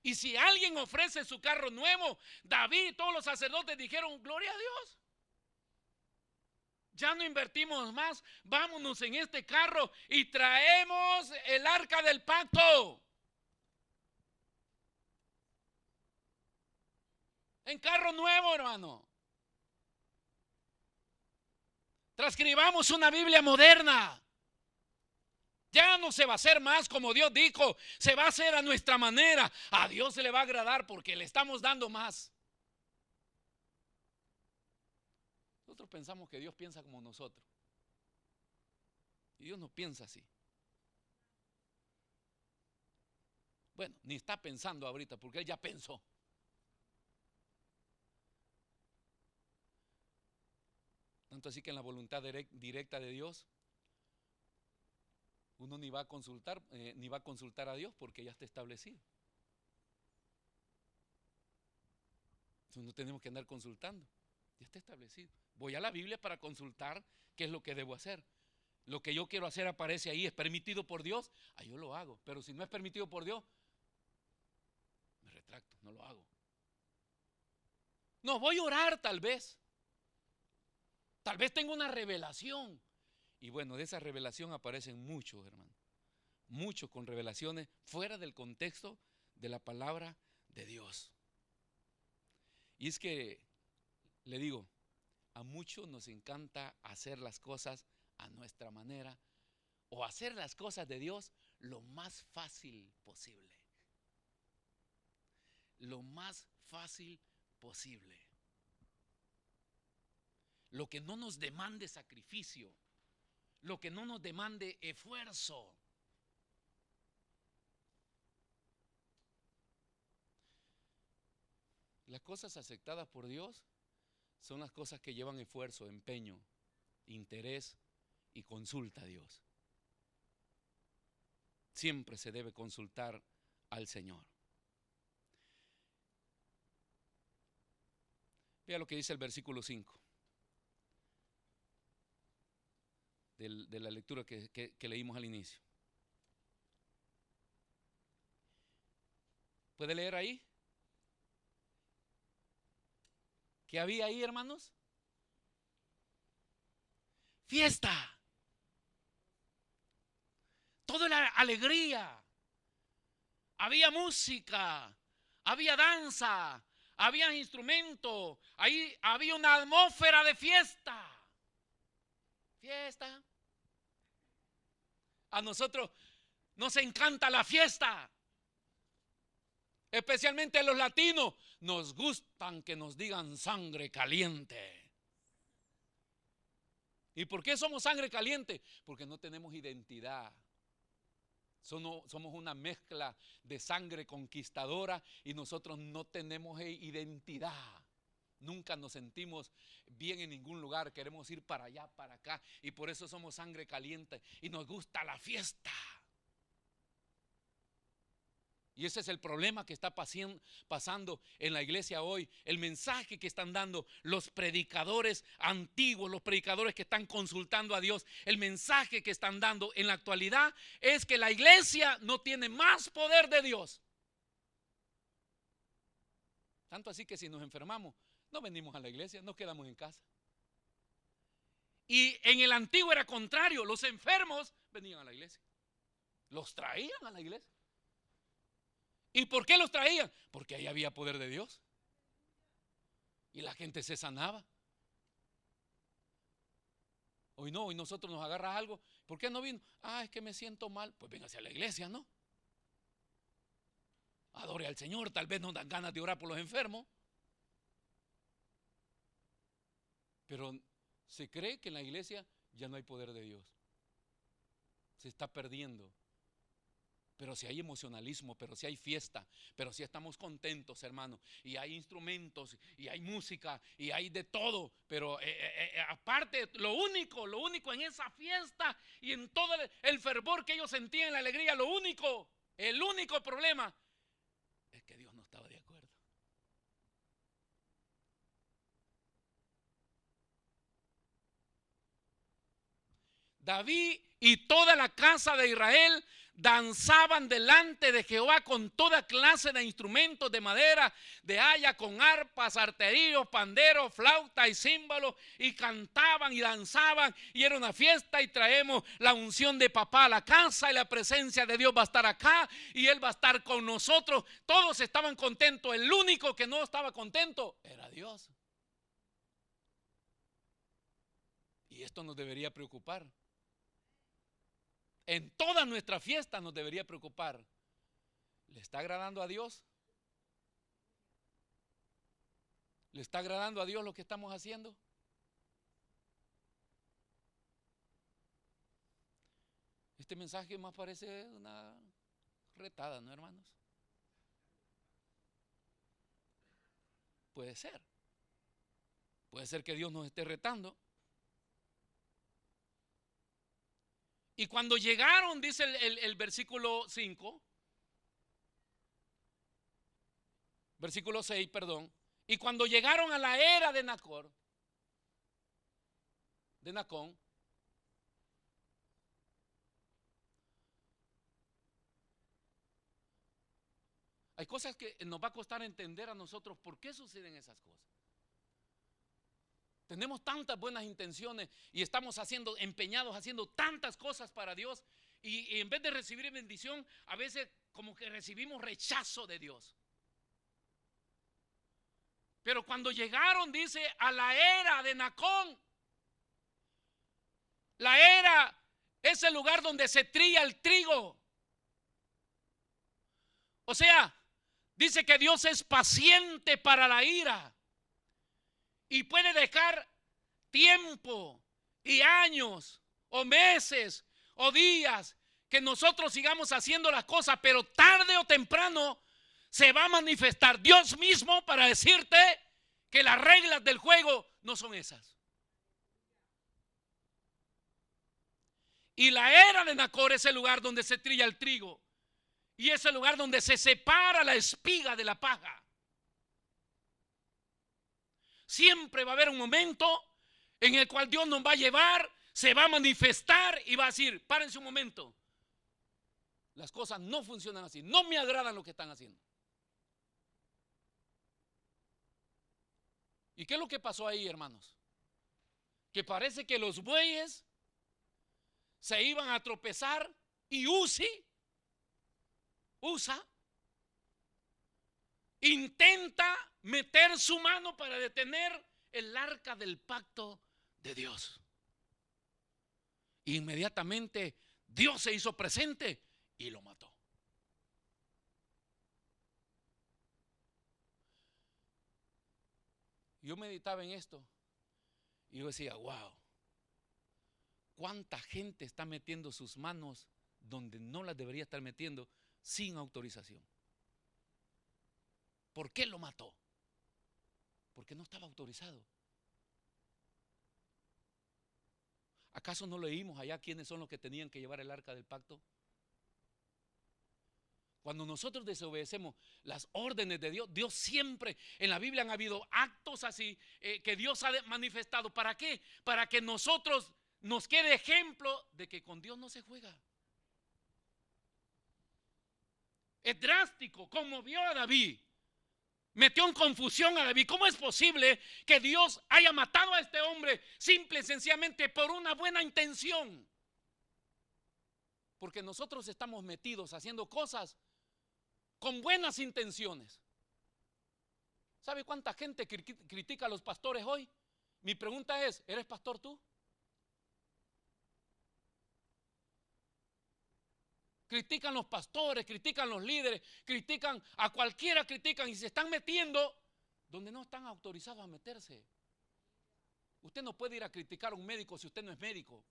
Y si alguien ofrece su carro nuevo, David y todos los sacerdotes dijeron, gloria a Dios. Ya no invertimos más, vámonos en este carro y traemos el arca del pacto. En carro nuevo, hermano. Transcribamos una Biblia moderna. Ya no se va a hacer más como Dios dijo, se va a hacer a nuestra manera. A Dios se le va a agradar porque le estamos dando más. Nosotros pensamos que Dios piensa como nosotros. Y Dios no piensa así. Bueno, ni está pensando ahorita porque Él ya pensó. Tanto así que en la voluntad directa de Dios, uno ni va a consultar a Dios porque ya está establecido. Entonces no tenemos que andar consultando, ya está establecido. Voy a la Biblia para consultar qué es lo que debo hacer. Lo que yo quiero hacer aparece ahí, es permitido por Dios, yo lo hago. Pero si no es permitido por Dios, me retracto, no lo hago. No, voy a orar tal vez. Tal vez tengo una revelación. Y bueno, de esa revelación aparecen muchos, hermano. Muchos con revelaciones fuera del contexto de la palabra de Dios. Y es que, le digo, a muchos nos encanta hacer las cosas a nuestra manera o hacer las cosas de Dios lo más fácil posible. Lo más fácil posible. Lo que no nos demande sacrificio, lo que no nos demande esfuerzo. Las cosas aceptadas por Dios son las cosas que llevan esfuerzo, empeño, interés y consulta a Dios. Siempre se debe consultar al Señor. Vea lo que dice el versículo 5 de la lectura que leímos al inicio. ¿Puede leer ahí? ¿Qué había ahí, hermanos? Fiesta. Todo era alegría. Había música, había danza, había instrumentos. Ahí había una atmósfera de fiesta. Fiesta. A nosotros nos encanta la fiesta. Especialmente a los latinos, nos gustan que nos digan sangre caliente. ¿Y por qué somos sangre caliente? Porque no tenemos identidad. Somos una mezcla de sangre conquistadora y nosotros no tenemos identidad. Nunca nos sentimos bien en ningún lugar, queremos ir para allá, para acá, y por eso somos sangre caliente y nos gusta la fiesta. Y ese es el problema que está pasando en la iglesia hoy. El mensaje que están dando los predicadores antiguos, los predicadores que están consultando a Dios, el mensaje que están dando en la actualidad es que la iglesia no tiene más poder de Dios. Tanto así que si nos enfermamos, no venimos a la iglesia, nos quedamos en casa. Y en el antiguo era contrario, los enfermos venían a la iglesia, los traían a la iglesia. ¿Y por qué los traían? Porque ahí había poder de Dios y la gente se sanaba. Hoy no, hoy nosotros nos agarra algo. ¿Por qué no vino? Es que me siento mal. Pues véngase a la iglesia, ¿no? Adore al Señor, tal vez nos dan ganas de orar por los enfermos. Pero se cree que en la iglesia ya no hay poder de Dios. Se está perdiendo. Pero si hay emocionalismo, pero si hay fiesta, pero si estamos contentos, hermano, y hay instrumentos, y hay música, y hay de todo, pero aparte, lo único en esa fiesta y en todo el fervor que ellos sentían, en la alegría, el único problema es que Dios no estaba de acuerdo. David y toda la casa de Israel danzaban delante de Jehová con toda clase de instrumentos de madera, de haya, con arpas, arteríos, panderos, flauta y címbalos, y cantaban y danzaban, y era una fiesta. Y traemos la unción de papá a la casa, y la presencia de Dios va a estar acá, y Él va a estar con nosotros. Todos estaban contentos. El único que no estaba contento era Dios. Y esto nos debería preocupar. En toda nuestra fiesta nos debería preocupar. ¿Le está agradando a Dios? ¿Le está agradando a Dios lo que estamos haciendo? Este mensaje más parece una retada, ¿no, hermanos? Puede ser. Puede ser que Dios nos esté retando. Y cuando llegaron, dice el versículo 5, versículo 6, perdón. Y cuando llegaron a la era de Nacón, hay cosas que nos va a costar entender a nosotros por qué suceden esas cosas. Tenemos tantas buenas intenciones y estamos empeñados haciendo tantas cosas para Dios, y en vez de recibir bendición, a veces como que recibimos rechazo de Dios. Pero cuando llegaron, dice, a la era de Nacón, la era es el lugar donde se trilla el trigo. O sea, dice que Dios es paciente para la ira y puede dejar tiempo y años o meses o días que nosotros sigamos haciendo las cosas, pero tarde o temprano se va a manifestar Dios mismo para decirte que las reglas del juego no son esas. Y la era de Nacor es el lugar donde se trilla el trigo, y es el lugar donde se separa la espiga de la paja. Siempre va a haber un momento en el cual Dios nos va a llevar, se va a manifestar y va a decir: párense un momento, las cosas no funcionan así, no me agradan lo que están haciendo. ¿Y qué es lo que pasó ahí, hermanos? Que parece que los bueyes se iban a tropezar, y Usa intenta meter su mano para detener el arca del pacto de Dios. Inmediatamente Dios se hizo presente y lo mató. Yo meditaba en esto y yo decía: wow, ¿cuánta gente está metiendo sus manos donde no las debería estar metiendo sin autorización? ¿Por qué lo mató? Porque no estaba autorizado. ¿Acaso no leímos allá quiénes son los que tenían que llevar el arca del pacto? Cuando nosotros desobedecemos las órdenes de Dios, Dios siempre, en la Biblia han habido actos así que Dios ha manifestado. ¿Para qué? Para que nosotros nos quede ejemplo de que con Dios no se juega. Es drástico, conmovió a David, metió en confusión a David. ¿Cómo es posible que Dios haya matado a este hombre simple y sencillamente por una buena intención? Porque nosotros estamos metidos haciendo cosas con buenas intenciones. ¿Sabe cuánta gente critica a los pastores hoy? Mi pregunta es, ¿eres pastor tú? Critican los pastores, critican los líderes, critican a cualquiera, critican y se están metiendo donde no están autorizados a meterse. Usted no puede ir a criticar a un médico si usted no es médico.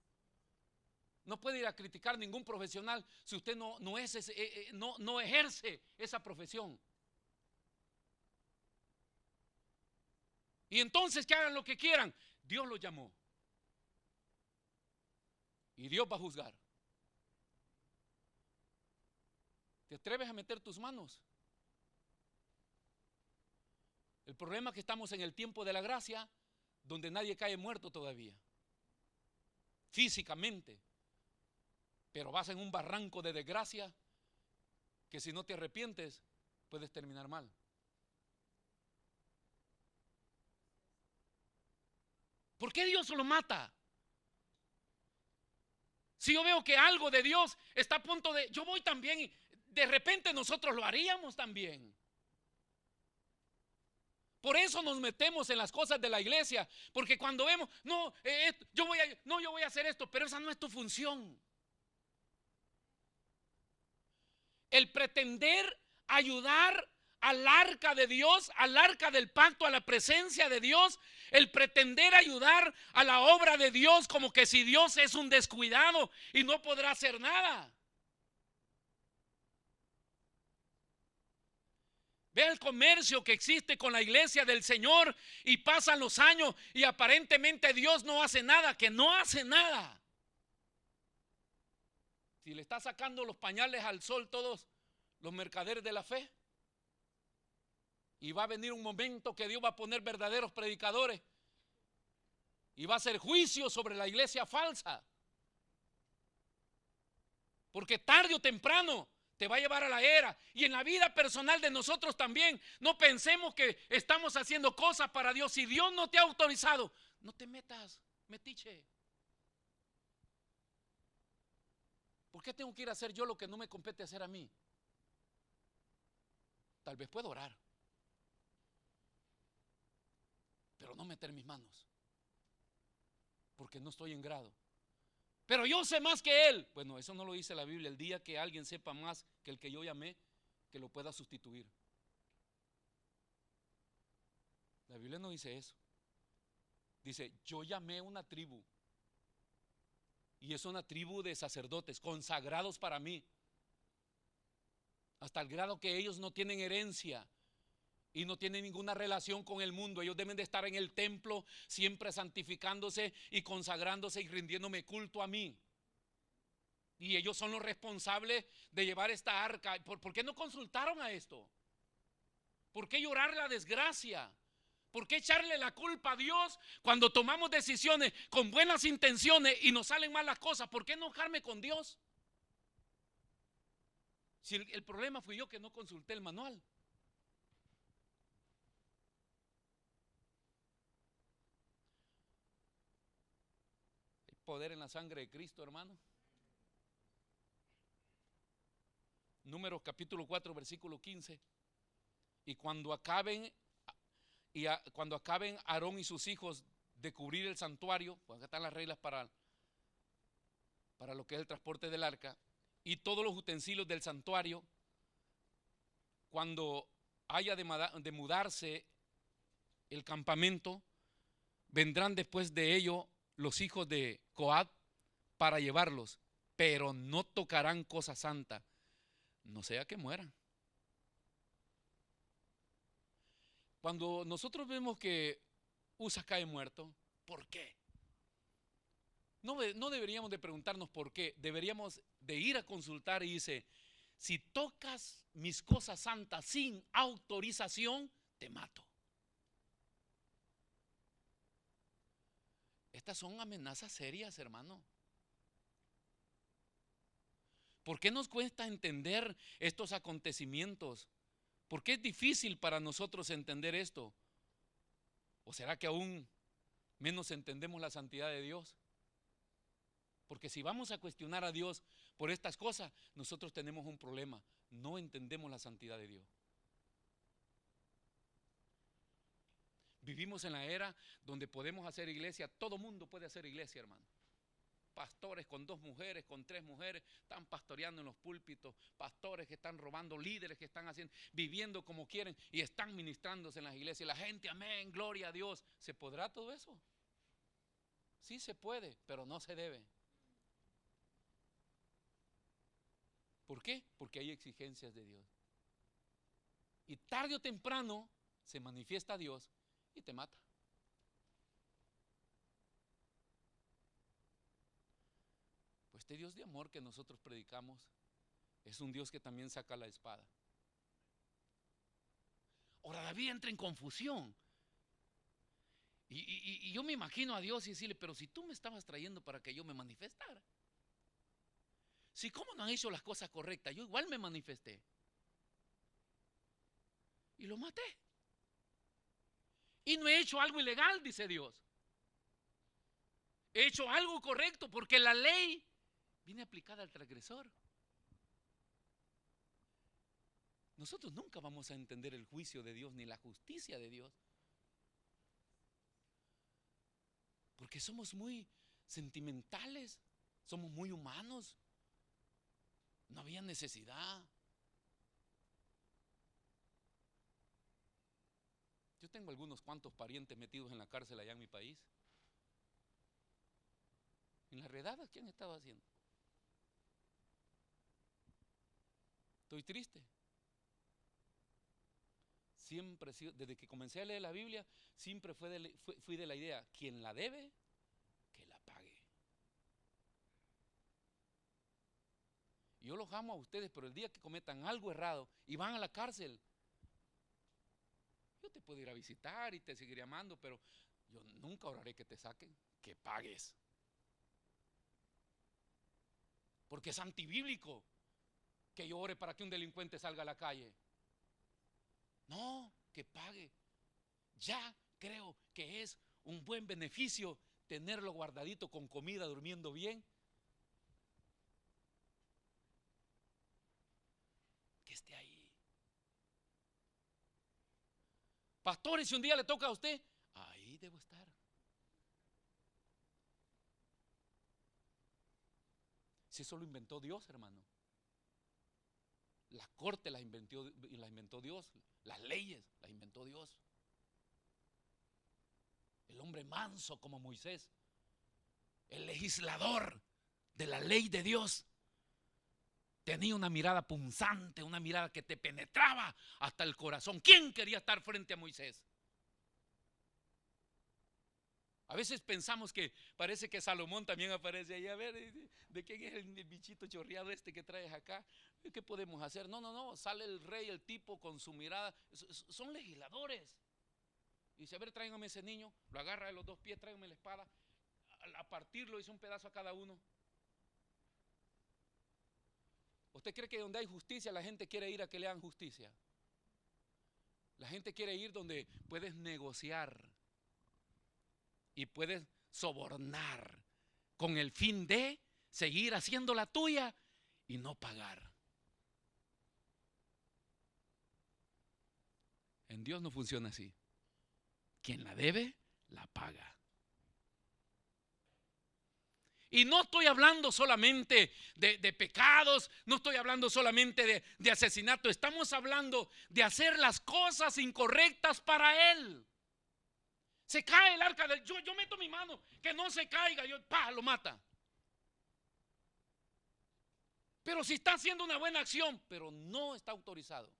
No puede ir a criticar a ningún profesional si usted no ejerce esa profesión. Y entonces que hagan lo que quieran. Dios los llamó. Y Dios va a juzgar. ¿Te atreves a meter tus manos? El problema es que estamos en el tiempo de la gracia, donde nadie cae muerto todavía, físicamente. Pero vas en un barranco de desgracia que si no te arrepientes puedes terminar mal. ¿Por qué Dios lo mata? Si yo veo que algo de Dios está a punto de... Yo voy también y de repente nosotros lo haríamos también. Por eso nos metemos en las cosas de la iglesia, porque cuando vemos, yo voy a hacer esto, pero esa no es tu función. El pretender ayudar al arca de Dios, al arca del pacto, a la presencia de Dios, el pretender ayudar a la obra de Dios como que si Dios es un descuidado y no podrá hacer nada. Ve el comercio que existe con la iglesia del Señor y pasan los años y aparentemente Dios no hace nada, que no hace nada. Si le está sacando los pañales al sol todos los mercaderes de la fe, y va a venir un momento que Dios va a poner verdaderos predicadores y va a hacer juicio sobre la iglesia falsa, porque tarde o temprano te va a llevar a la era. Y en la vida personal de nosotros también, no pensemos que estamos haciendo cosas para Dios. Si Dios no te ha autorizado, no te metas, metiche. ¿Por qué tengo que ir a hacer yo lo que no me compete hacer a mí? Tal vez puedo orar, pero no meter mis manos, porque no estoy en grado. Pero yo sé más que él. Bueno, eso no lo dice la Biblia. El día que alguien sepa más que el que yo llamé, que lo pueda sustituir. La Biblia no dice eso. Dice, yo llamé una tribu, y es una tribu de sacerdotes consagrados para mí, hasta el grado que ellos no tienen herencia y no tienen ninguna relación con el mundo. Ellos deben de estar en el templo siempre santificándose y consagrándose y rindiéndome culto a mí. Y ellos son los responsables de llevar esta arca. ¿Por qué no consultaron a esto? ¿Por qué llorar la desgracia? ¿Por qué echarle la culpa a Dios cuando tomamos decisiones con buenas intenciones y nos salen mal las cosas? ¿Por qué enojarme con Dios? Si el problema fui yo que no consulté el manual. El poder en la sangre de Cristo, hermano. Números capítulo 4, versículo 15. Y cuando acaben Aarón y sus hijos de cubrir el santuario, pues acá están las reglas para lo que es el transporte del arca, y todos los utensilios del santuario, cuando haya de mudarse el campamento, vendrán después de ello los hijos de Coat para llevarlos, pero no tocarán cosa santa, no sea que mueran. Cuando nosotros vemos que Uzas cae muerto, ¿por qué? No deberíamos de preguntarnos por qué, deberíamos de ir a consultar y dice, si tocas mis cosas santas sin autorización, te mato. Estas son amenazas serias, hermano. ¿Por qué nos cuesta entender estos acontecimientos? ¿Por qué es difícil para nosotros entender esto? ¿O será que aún menos entendemos la santidad de Dios? Porque si vamos a cuestionar a Dios por estas cosas, nosotros tenemos un problema. No entendemos la santidad de Dios. Vivimos en la era donde podemos hacer iglesia. Todo mundo puede hacer iglesia, hermano. Pastores con 2 mujeres, con 3 mujeres, están pastoreando en los púlpitos. Pastores que están robando, líderes que están haciendo, viviendo como quieren y están ministrándose en las iglesias. La gente, amén, gloria a Dios. ¿Se podrá todo eso? Sí se puede, pero no se debe. ¿Por qué? Porque hay exigencias de Dios. Y tarde o temprano se manifiesta Dios y te mata. Pues este Dios de amor que nosotros predicamos es un Dios que también saca la espada. Ahora David entra en confusión. Y yo me imagino a Dios y decirle, pero si tú me estabas trayendo para que yo me manifestara. Si como no han hecho las cosas correctas, yo igual me manifesté. Y lo maté. Y no he hecho algo ilegal, dice Dios. He hecho algo correcto porque la ley viene aplicada al transgresor. Nosotros nunca vamos a entender el juicio de Dios ni la justicia de Dios. Porque somos muy sentimentales, somos muy humanos. No había necesidad. Yo tengo algunos cuantos parientes metidos en la cárcel allá en mi país. En las redadas, ¿qué han estado haciendo? Estoy triste. Siempre, desde que comencé a leer la Biblia, siempre fui de la idea, quien la debe, que la pague. Yo los amo a ustedes, pero el día que cometan algo errado y van a la cárcel, yo te puedo ir a visitar y te seguiré amando, pero yo nunca oraré que te saquen, que pagues. Porque es antibíblico que yo ore para que un delincuente salga a la calle. No, que pague. Ya creo que es un buen beneficio tenerlo guardadito con comida, durmiendo bien. Que esté ahí. Pastores, si un día le toca a usted, ahí debo estar. Si eso lo inventó Dios, hermano. La corte la inventó Dios. Las leyes las inventó Dios. El hombre manso como Moisés, el legislador de la ley de Dios, tenía una mirada punzante, una mirada que te penetraba hasta el corazón. ¿Quién quería estar frente a Moisés? A veces pensamos que parece que Salomón también aparece ahí. A ver, ¿de quién es el bichito chorreado este que traes acá? ¿Qué podemos hacer? No, sale el rey, el tipo con su mirada. Son legisladores. Y dice, a ver, tráigame ese niño. Lo agarra de los 2 pies, tráigame la espada. A partirlo hizo un pedazo a cada uno. ¿Usted cree que donde hay justicia la gente quiere ir a que le hagan justicia? La gente quiere ir donde puedes negociar y puedes sobornar con el fin de seguir haciendo la tuya y no pagar. En Dios no funciona así. Quien la debe, la paga. Y no estoy hablando solamente de pecados, no estoy hablando solamente de asesinato, estamos hablando de hacer las cosas incorrectas para Él. Se cae el arca del yo meto mi mano, que no se caiga, lo mata. Pero si está haciendo una buena acción, pero no está autorizado.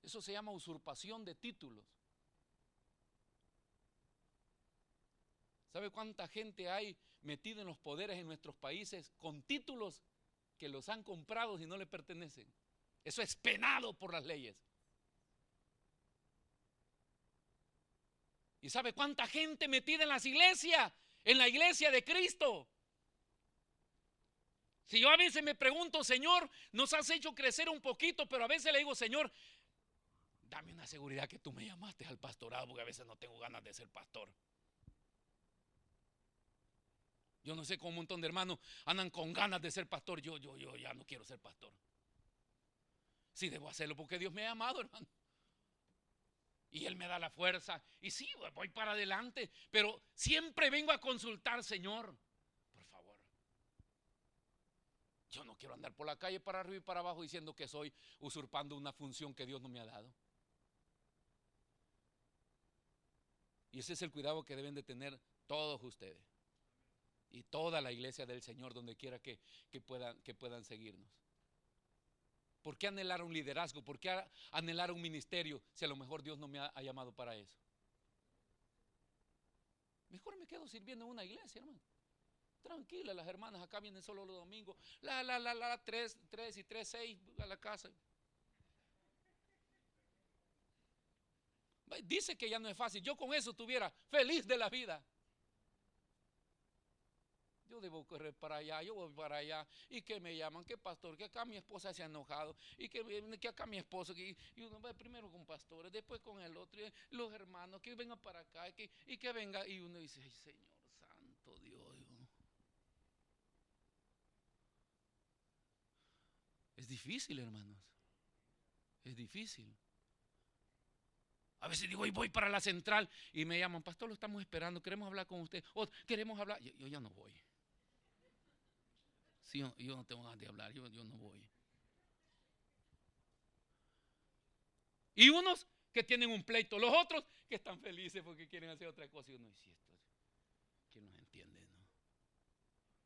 Eso se llama usurpación de títulos. ¿Sabe cuánta gente hay metida en los poderes en nuestros países con títulos que los han comprado y no le pertenecen? Eso es penado por las leyes. ¿Y sabe cuánta gente metida en las iglesias? En la iglesia de Cristo. Si yo a veces me pregunto, Señor, nos has hecho crecer un poquito, pero a veces le digo, Señor, dame una seguridad que tú me llamaste al pastorado, porque a veces no tengo ganas de ser pastor. Yo no sé cómo un montón de hermanos andan con ganas de ser pastor. Yo ya no quiero ser pastor. Sí, debo hacerlo porque Dios me ha amado, hermano. Y Él me da la fuerza. Y sí, voy para adelante. Pero siempre vengo a consultar, Señor, por favor. Yo no quiero andar por la calle para arriba y para abajo diciendo que soy usurpando una función que Dios no me ha dado. Y ese es el cuidado que deben de tener todos ustedes. Y toda la iglesia del Señor, donde quiera que puedan seguirnos. ¿Por qué anhelar un liderazgo? ¿Por qué anhelar un ministerio si a lo mejor Dios no me ha llamado para eso? Mejor me quedo sirviendo en una iglesia, hermano. Tranquila, las hermanas acá vienen solo los domingos. 3 y 3, 6 a la casa. Dice que ya no es fácil. Yo con eso estuviera feliz de la vida. Yo debo correr para allá, yo voy para allá. Y que me llaman, que pastor, que acá mi esposa se ha enojado. Y que acá mi esposo, y uno va primero con pastores, después con el otro, y los hermanos, que vengan para acá, y que venga. Y uno dice, ay, Señor santo Dios. Es difícil, hermanos. Es difícil. A veces digo, voy para la central y me llaman, pastor, lo estamos esperando, queremos hablar con usted. O queremos hablar. Yo ya no voy. Sí, yo no tengo ganas de hablar, yo no voy. Y unos que tienen un pleito, los otros que están felices porque quieren hacer otra cosa. Y uno dice, esto, ¿quién nos entiende? ¿No?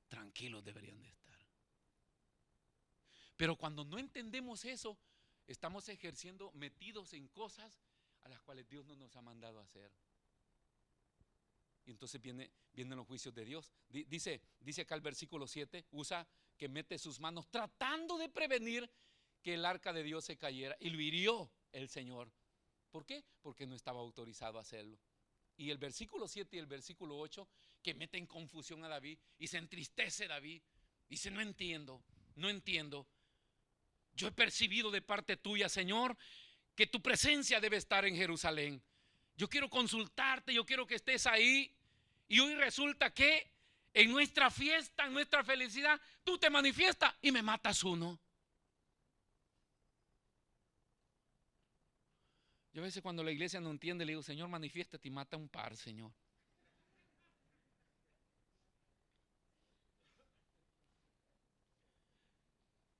Tranquilos deberían de estar. Pero cuando no entendemos eso, estamos ejerciendo, metidos en cosas a las cuales Dios no nos ha mandado a hacer. Y entonces vienen los juicios de Dios. Dice acá el versículo 7, usa que mete sus manos tratando de prevenir que el arca de Dios se cayera, y lo hirió el Señor. ¿Por qué? Porque no estaba autorizado a hacerlo. Y el versículo 7 y el versículo 8 que meten confusión a David, y se entristece David. Dice, no entiendo. Yo he percibido de parte tuya, Señor, que tu presencia debe estar en Jerusalén. Yo quiero consultarte, yo quiero que estés ahí. Y hoy resulta que en nuestra fiesta, en nuestra felicidad, tú te manifiestas y me matas uno. Yo a veces cuando la iglesia no entiende, le digo, Señor, manifiéstate y mata un par, Señor.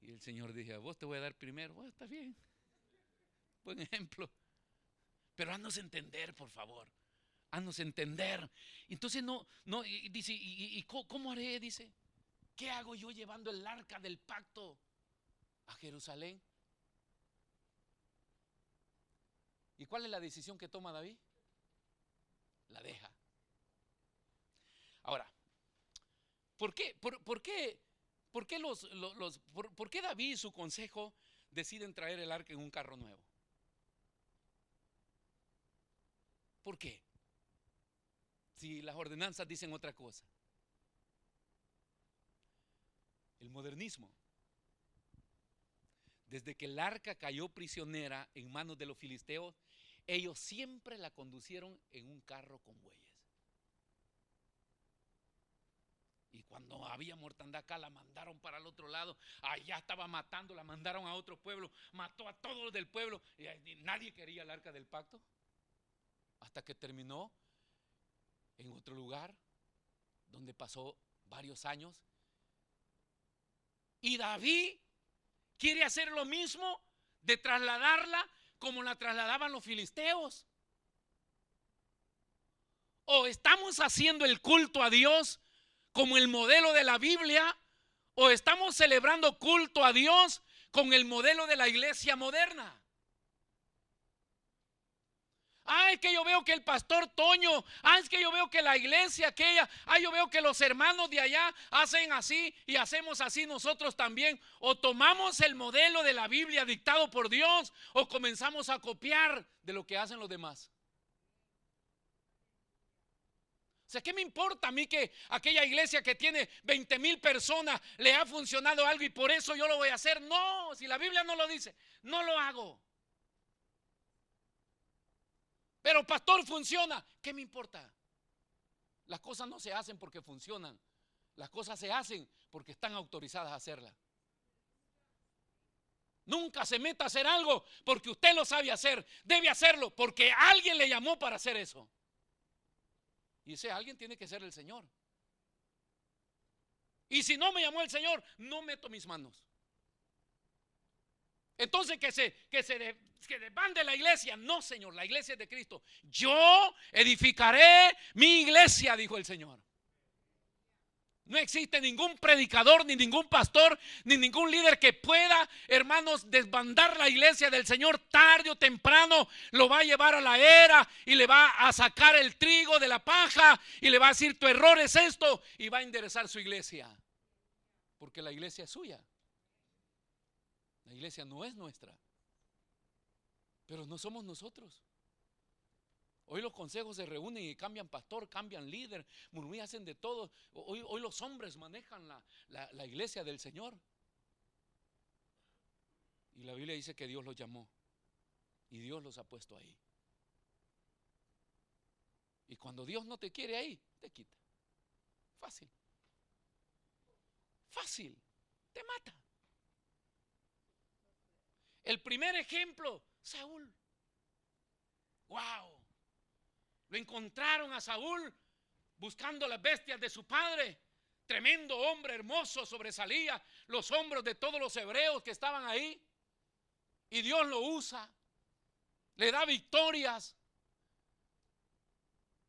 Y el Señor dice, a vos te voy a dar primero. Bueno, está bien. Buen ejemplo. Pero haznos entender, por favor. Haznos entender. Entonces dice, ¿y cómo haré? Dice, ¿qué hago yo llevando el arca del pacto a Jerusalén? ¿Y cuál es la decisión que toma David? La deja. Ahora, ¿por qué David y su consejo deciden traer el arca en un carro nuevo? ¿Por qué? Si las ordenanzas dicen otra cosa. El modernismo. Desde que el arca cayó prisionera en manos de los filisteos, ellos siempre la conducieron en un carro con bueyes. Y cuando había mortandad acá, la mandaron para el otro lado. Allá estaba matando, la mandaron a otro pueblo. Mató a todos los del pueblo. Y nadie quería el arca del pacto. Hasta que terminó en otro lugar, donde pasó varios años. Y David quiere hacer lo mismo, de trasladarla como la trasladaban los filisteos. O estamos haciendo el culto a Dios como el modelo de la Biblia, ¿O estamos celebrando culto a Dios con el modelo de la iglesia moderna? Es que yo veo que el pastor Toño, es que yo veo que la iglesia aquella, yo veo que los hermanos de allá hacen así y hacemos así nosotros también. O tomamos el modelo de la Biblia dictado por Dios o comenzamos a copiar de lo que hacen los demás. O sea, ¿qué me importa a mí que aquella iglesia que tiene 20,000 personas le ha funcionado algo y por eso yo lo voy a hacer? No, si la Biblia no lo dice, no lo hago. Pero pastor, funciona. ¿Qué me importa? Las cosas no se hacen porque funcionan. Las cosas se hacen porque están autorizadas a hacerlas. Nunca se meta a hacer algo porque usted lo sabe hacer. Debe hacerlo porque alguien le llamó para hacer eso. Y ese alguien tiene que ser el Señor. Y si no me llamó el Señor, no meto mis manos. Entonces que desbande la iglesia. No, Señor, la iglesia es de Cristo. Yo edificaré mi iglesia, dijo el Señor. No existe ningún predicador, ni ningún pastor, ni ningún líder que pueda, hermanos, desbandar la iglesia del Señor. Tarde o temprano lo va a llevar a la era y le va a sacar el trigo de la paja y le va a decir: tu error es esto, y va a enderezar su iglesia. Porque la iglesia es suya. La iglesia no es nuestra, pero no somos nosotros. Hoy los consejos se reúnen y cambian pastor, cambian líder, murmuran, hacen de todo. Hoy los hombres manejan la iglesia del Señor. Y la Biblia dice que Dios los llamó y Dios los ha puesto ahí. Y cuando Dios no te quiere ahí, te quita. Fácil. Fácil. Te mata. El primer ejemplo, Saúl. ¡Wow! Lo encontraron a Saúl buscando las bestias de su padre. Tremendo hombre, hermoso, sobresalía los hombros de todos los hebreos que estaban ahí. Y Dios lo usa, le da victorias.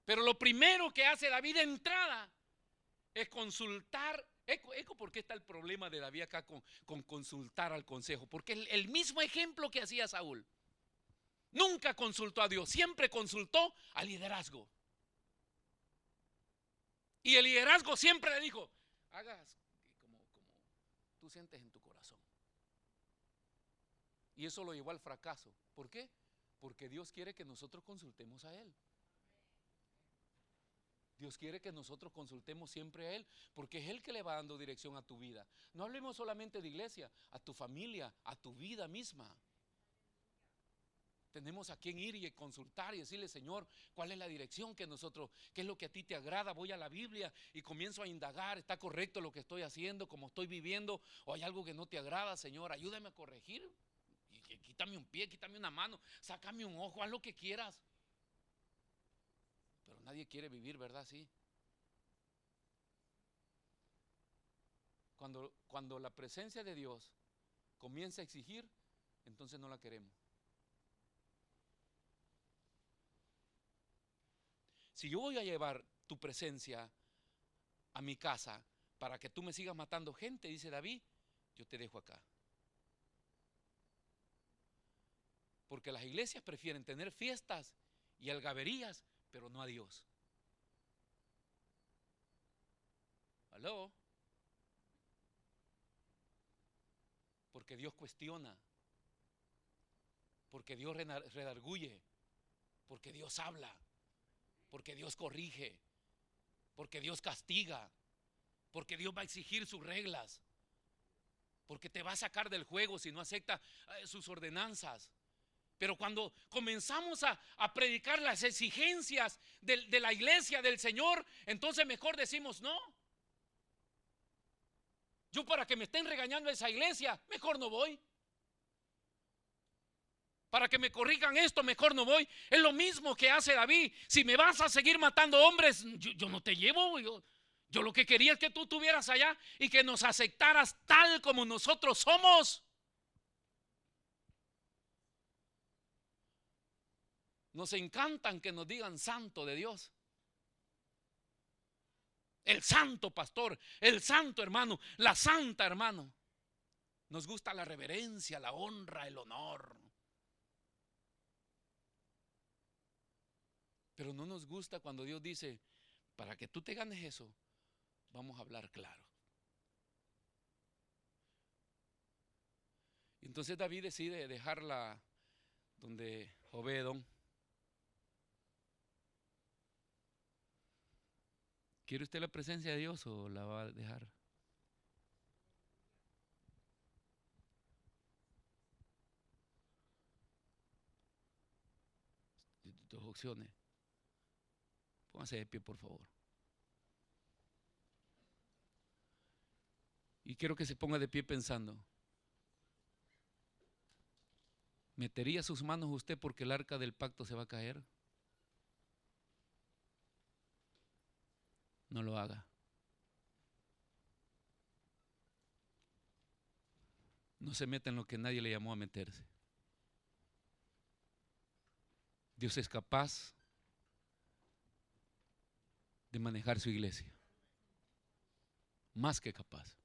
Pero lo primero que hace David de entrada es consultar. ¿Por qué está el problema de David acá con consultar al consejo? Porque el mismo ejemplo que hacía Saúl. Nunca consultó a Dios, siempre consultó al liderazgo. Y el liderazgo siempre le dijo: hagas como tú sientes en tu corazón. Y eso lo llevó al fracaso. ¿Por qué? Porque Dios quiere que nosotros consultemos a Él. Dios quiere que nosotros consultemos siempre a Él, porque es Él que le va dando dirección a tu vida. No hablemos solamente de iglesia, a tu familia, a tu vida misma. Tenemos a quien ir y consultar y decirle: Señor, ¿cuál es la dirección que nosotros, qué es lo que a ti te agrada? Voy a la Biblia y comienzo a indagar: ¿está correcto lo que estoy haciendo, como estoy viviendo? ¿O hay algo que no te agrada? Señor, ayúdame a corregir. Y quítame un pie, quítame una mano, sácame un ojo, haz lo que quieras. Pero nadie quiere vivir, ¿verdad? Sí. Cuando la presencia de Dios comienza a exigir, entonces no la queremos. Si yo voy a llevar tu presencia a mi casa para que tú me sigas matando gente, dice David, yo te dejo acá. Porque las iglesias prefieren tener fiestas y algaberías, pero no a Dios. ¿Aló? Porque Dios cuestiona, porque Dios redarguye, porque Dios habla, porque Dios corrige, porque Dios castiga, porque Dios va a exigir sus reglas, porque te va a sacar del juego si no acepta sus ordenanzas. Pero cuando comenzamos a predicar las exigencias de la iglesia del Señor, entonces mejor decimos: no. Yo, para que me estén regañando esa iglesia, mejor no voy. Para que me corrijan esto, mejor no voy. Es lo mismo que hace David. Si me vas a seguir matando hombres, yo no te llevo. Yo lo que quería es que tú estuvieras allá y que nos aceptaras tal como nosotros somos. Nos encantan que nos digan santo de Dios. el santo pastor, el santo hermano, la santa hermano. Nos gusta la reverencia, la honra, el honor. Pero no nos gusta cuando Dios dice, para que tú te ganes eso, vamos a hablar claro. Entonces David decide dejarla donde Obed-edom. ¿Quiere usted la presencia de Dios o la va a dejar? Dos opciones. Póngase de pie, por favor. Y quiero que se ponga de pie pensando. ¿Metería sus manos usted porque el arca del pacto se va a caer? No lo haga. No se meta en lo que nadie le llamó a meterse. Dios es capaz de manejar su iglesia. Más que capaz.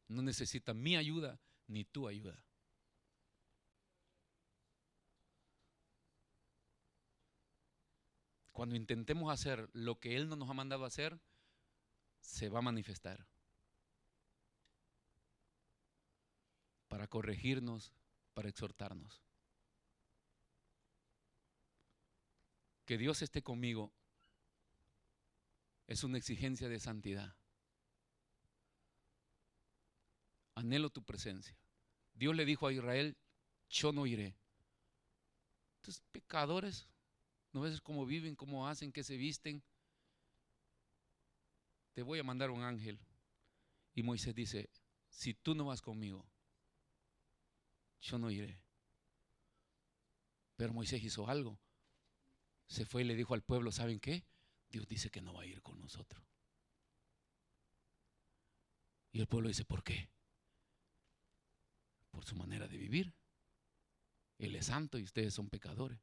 No necesita mi ayuda ni tu ayuda. Cuando intentemos hacer lo que Él no nos ha mandado a hacer, se va a manifestar para corregirnos, para exhortarnos. Que Dios esté conmigo es una exigencia de santidad. Anhelo tu presencia. Dios le dijo a Israel, yo no iré. Entonces, pecadores, ¿no ves cómo viven, cómo hacen, qué se visten? Te voy a mandar un ángel. Y Moisés dice, si tú no vas conmigo, yo no iré. Pero Moisés hizo algo. Se fue y le dijo al pueblo, ¿saben qué? Dios dice que no va a ir con nosotros. Y el pueblo dice, ¿por qué? Por su manera de vivir. Él es santo y ustedes son pecadores.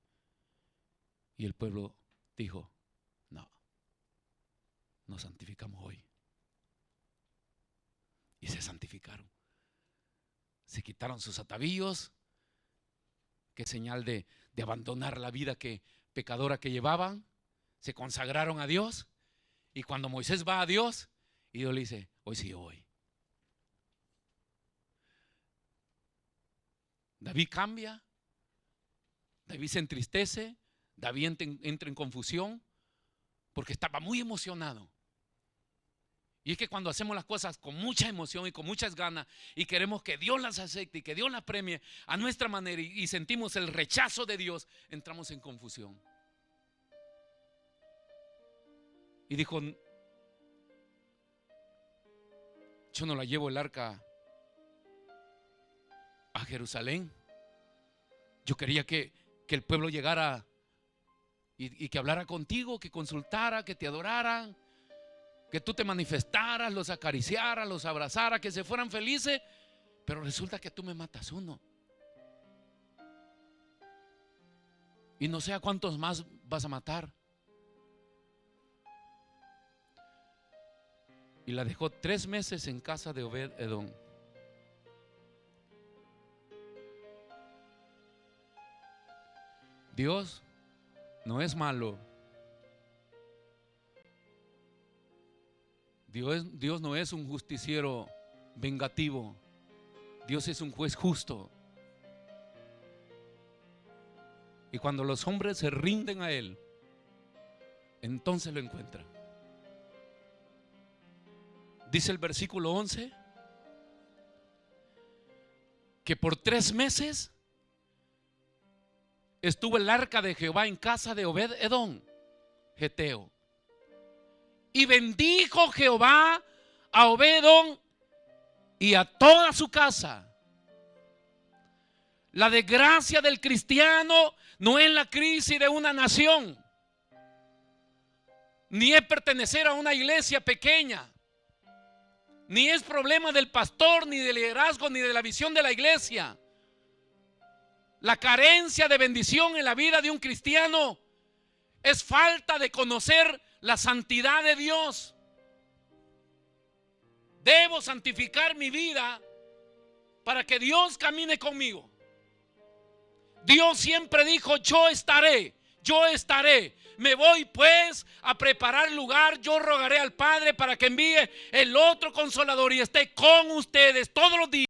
Y el pueblo dijo, no, nos santificamos hoy. Y se santificaron. Se quitaron sus atavíos, que señal de abandonar la vida pecadora que llevaban. Se consagraron a Dios. Y cuando Moisés va a Dios, y Dios le dice, hoy sí yo voy. David cambia, David se entristece, David entra en confusión porque estaba muy emocionado. Y es que cuando hacemos las cosas con mucha emoción y con muchas ganas y queremos que Dios las acepte y que Dios las premie a nuestra manera y sentimos el rechazo de Dios, entramos en confusión. Y dijo, yo no la llevo el arca a Jerusalén. Yo quería que el pueblo llegara y que hablara contigo, que consultara, que te adoraran, que tú te manifestaras, los acariciaras, los abrazaras, que se fueran felices. Pero resulta que tú me matas uno. Y no sé a cuántos más vas a matar. Y la dejó 3 meses en casa de Obed-edom. Dios no es malo. Dios no es un justiciero vengativo. Dios es un juez justo. Y cuando los hombres se rinden a Él, entonces lo encuentran. Dice el versículo 11 que por 3 meses estuvo el arca de Jehová en casa de Obed-edom, geteo. Y bendijo Jehová a Obed-edom y a toda su casa. La desgracia del cristiano no es la crisis de una nación, ni es pertenecer a una iglesia pequeña, ni es problema del pastor, ni del liderazgo, ni de la visión de la iglesia. La carencia de bendición en la vida de un cristiano Es falta de conocer la santidad de Dios. Debo santificar mi vida para que Dios camine conmigo. Dios siempre dijo: yo estaré, yo estaré. Me voy pues a preparar lugar. Yo rogaré al Padre para que envíe el otro Consolador y esté con ustedes todos los días.